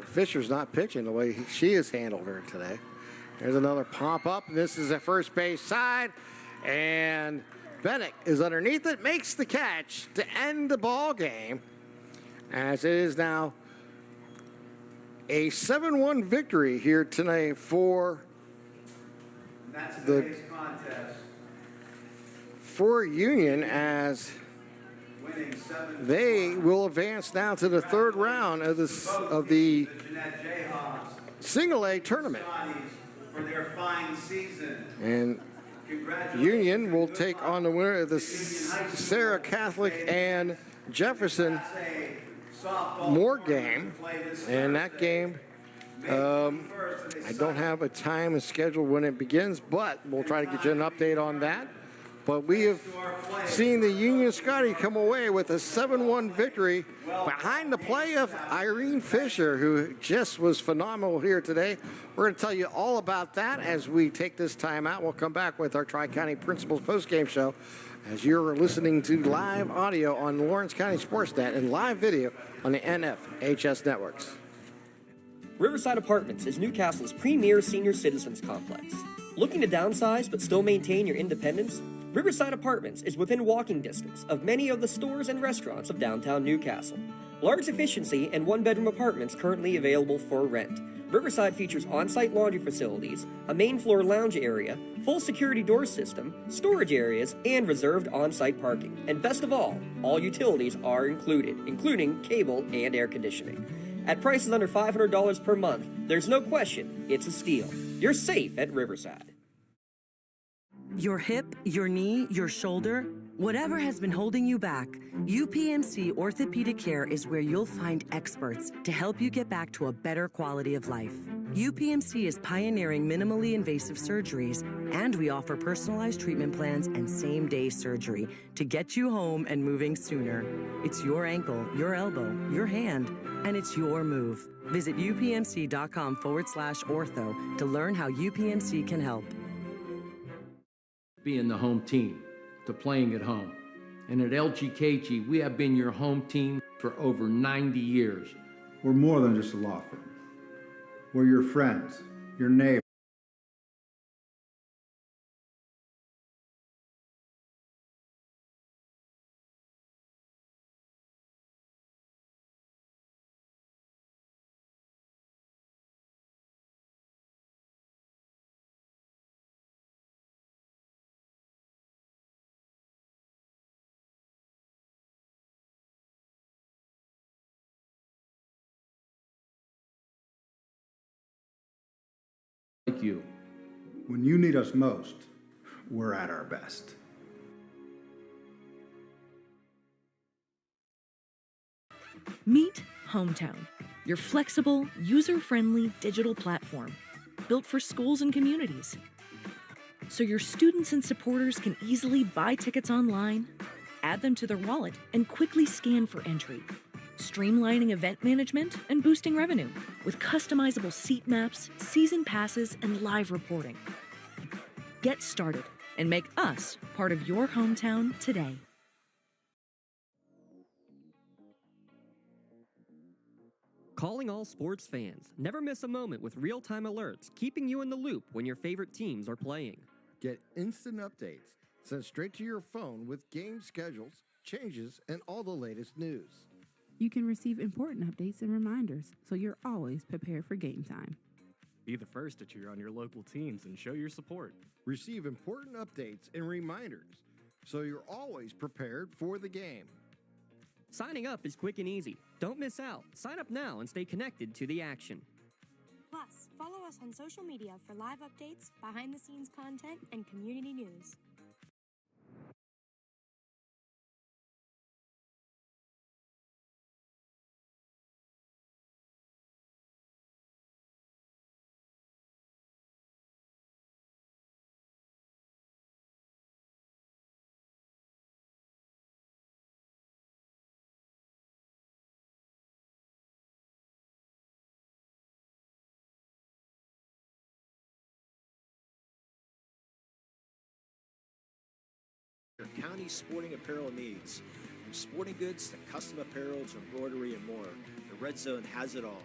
Fisher's not pitching the way she has handled her today. There's another pop up, and this is a first base side, and Bennett is underneath it, makes the catch to end the ball game, as it is now a 7-1 victory here tonight for the for Union, as they will advance now to the third round of the Jeannette Jayhawks Single A tournament. for their fine season. And Union will take on the winner of the Sarah Catholic and Jefferson Moore game. And that game, I don't have a time and schedule when it begins, but we'll try to get you an update on that. But we have seen the Union Scotty come away with a 7-1 victory behind the play of Irene Fisher, who just was phenomenal here today. We're going to tell you all about that as we take this time out. We'll come back with our Tri-County Principals postgame show as you're listening to live audio on Lawrence County SportsNet and live video on the NFHS networks. Riverside Apartments is Newcastle's premier senior citizens complex. Looking to downsize but still maintain your independence? Riverside Apartments is within walking distance of many of the stores and restaurants of downtown Newcastle. Large efficiency and one-bedroom apartments currently available for rent. Riverside features on-site laundry facilities, a main floor lounge area, full security door system, storage areas, and reserved on-site parking. And best of all utilities are included, including cable and air conditioning. At prices under $500 per month, there's no question it's a steal. You're safe at Riverside. Your hip, your knee, your shoulder, whatever has been holding you back, UPMC Orthopedic Care is where you'll find experts to help you get back to a better quality of life. UPMC is pioneering minimally invasive surgeries, and we offer personalized treatment plans and same-day surgery to get you home and moving sooner. It's your ankle, your elbow, your hand, and it's your move. Visit upmc.com/ortho to learn how UPMC can help. Being the home team, to playing at home. And at LGKG, we have been your home team for over 90 years. We're more than just a law firm. We're your friends, your neighbors. Like you. When you need us most, we're at our best. Meet Hometown, your flexible, user-friendly digital platform built for schools and communities. So your students and supporters can easily buy tickets online, add them to their wallet, and quickly scan for entry. Streamlining event management and boosting revenue with customizable seat maps, season passes, and live reporting. Get started and make us part of your hometown today. Calling all sports fans. Never miss a moment with real-time alerts, keeping you in the loop when your favorite teams are playing. Get instant updates sent straight to your phone with game schedules, changes, and all the latest news. You can receive important updates and reminders, so you're always prepared for game time. Be the first to cheer on your local teams and show your support. Receive important updates and reminders, so you're always prepared for the game. Signing up is quick and easy. Don't miss out. Sign up now and stay connected to the action. Plus, follow us on social media for live updates, behind-the-scenes content, and community news. Your county sporting apparel needs. From sporting goods to custom apparel to embroidery and more, the Red Zone has it all.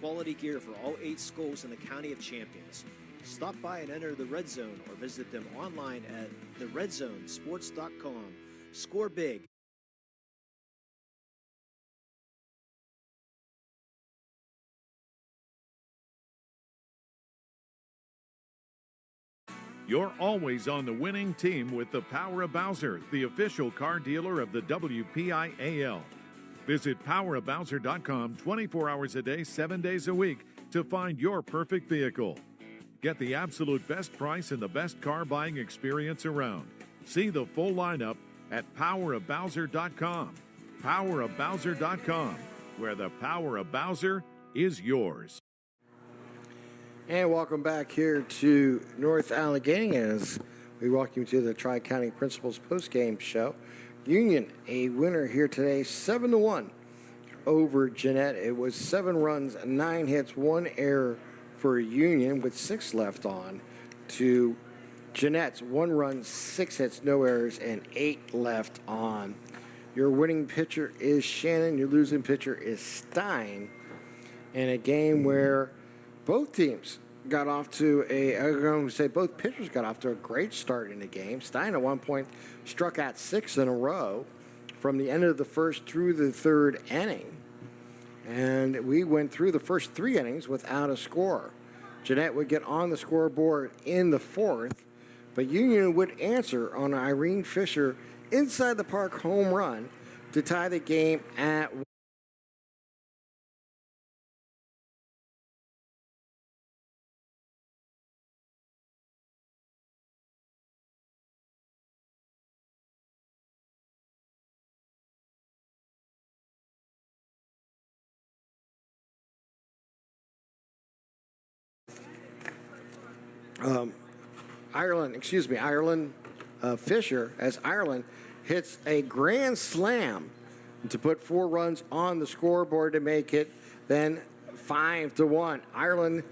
Quality gear for all 8 schools in the County of Champions. Stop by and enter the Red Zone or visit them online at theredzonesports.com. Score big. You're always on the winning team with the Power of Bowser, the official car dealer of the WPIAL. Visit powerofbowser.com 24 hours a day, 7 days a week to find your perfect vehicle. Get the absolute best price and the best car buying experience around. See the full lineup at powerofbowser.com. Powerofbowser.com, where the power of Bowser is yours. And welcome back here to North Allegheny as we welcome you to the Tri-County Principals postgame show. Union, a winner here today, 7-1 over Jeannette. It was 7 runs, 9 hits, 1 error for Union with 6 left on to Jeannette's 1 run, 6 hits, no errors, and 8 left on. Your winning pitcher is Shannon. Your losing pitcher is Stein. In a game where both teams got off to both pitchers got off to a great start in the game. Stein at one point struck out 6 in a row from the end of the first through the third inning. And we went through the first 3 innings without a score. Jeannette would get on the scoreboard in the 4th, but Union would answer on an Irene Fisher inside the park home run to tie the game at 1. Ireland Fisher, as Ireland hits a grand slam to put 4 runs on the scoreboard to make it then 5-1. Ireland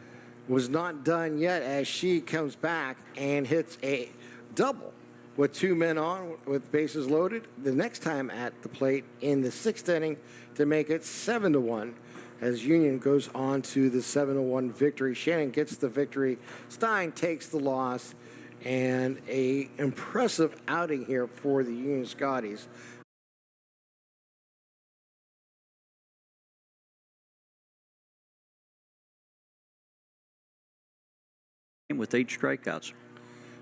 was not done yet as she comes back and hits a double with 2 men on with bases loaded the next time at the plate in the 6th inning to make it 7-1. As Union goes on to the 7-1 victory. Shannon gets the victory. Stein takes the loss. And a impressive outing here for the Union Scotties. With 8 strikeouts.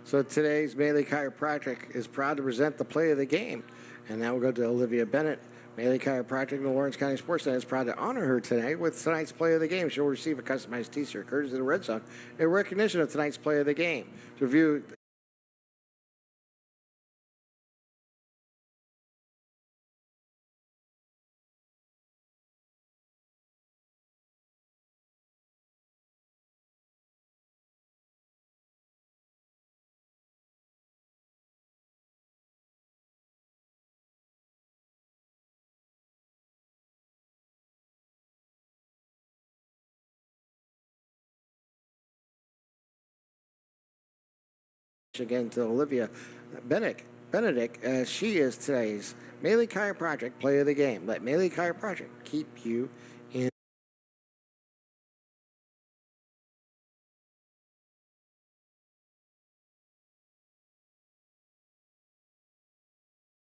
So today's Melee Chiropractic is proud to present the play of the game. And now we'll go to Olivia Bennett. Melee Chiropractic and the Lawrence County SportsNet is proud to honor her today with tonight's play of the game. She'll receive a customized t-shirt courtesy of the Red Zone in recognition of tonight's play of the game. To review again to Olivia Benedict, as she is today's Melee Chiropractic play of the game. Let Melee Chiropractic keep you in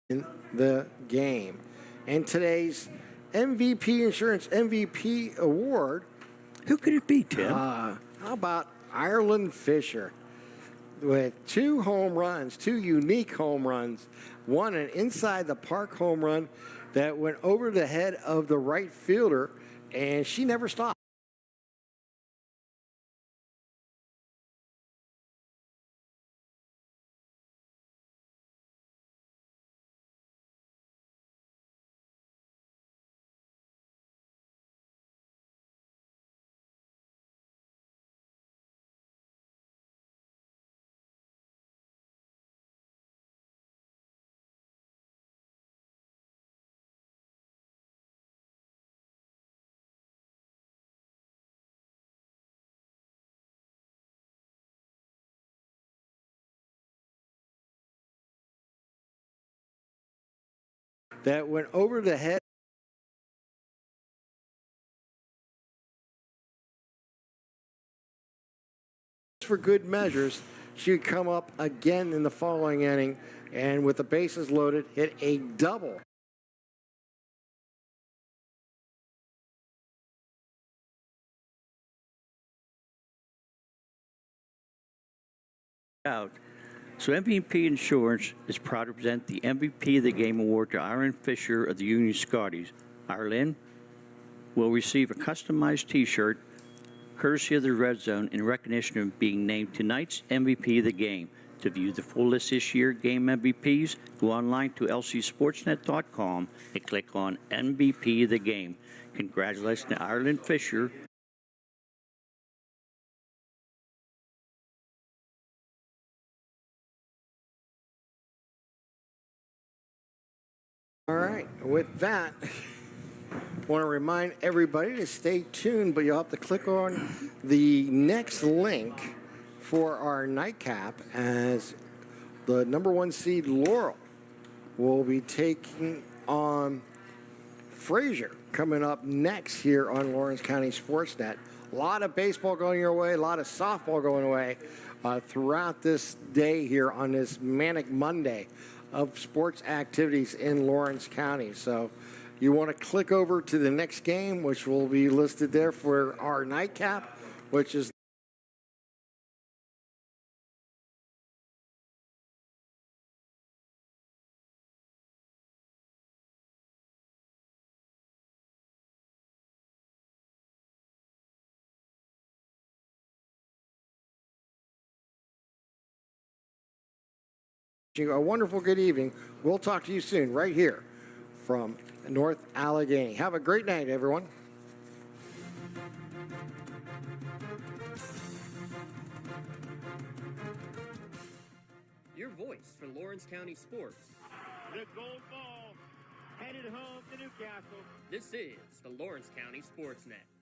in the game. And today's MVP Insurance MVP Award. Who could it be, Tim? How about Ireland Fisher? With 2 home runs, 2 unique home runs. One, an inside the park home run that went over the head of the right fielder, and she never stopped. That went over the head. For good measures, she would come up again in the following inning and with the bases loaded, hit a double. Out. So MVP Insurance is proud to present the MVP of the Game Award to Ireland Fisher of the Union Scotties. Ireland will receive a customized T-shirt courtesy of the Red Zone in recognition of being named tonight's MVP of the game. To view the full list this year game MVPs, go online to lcsportsnet.com and click on MVP of the game. Congratulations to Ireland Fisher. All right, with that, I want to remind everybody to stay tuned, but you'll have to click on the next link for our nightcap as the #1 seed Laurel will be taking on Fraser coming up next here on Lawrence County SportsNet. A lot of baseball going your way, a lot of softball going away throughout this day here on this manic Monday of sports activities in Lawrence County. So you want to click over to the next game, which will be listed there for our nightcap, which is a wonderful good evening. We'll talk to you soon right here from North Allegheny. Have a great night, everyone. Your voice for Lawrence County sports. The gold ball headed home to Newcastle. This is the Lawrence County SportsNet.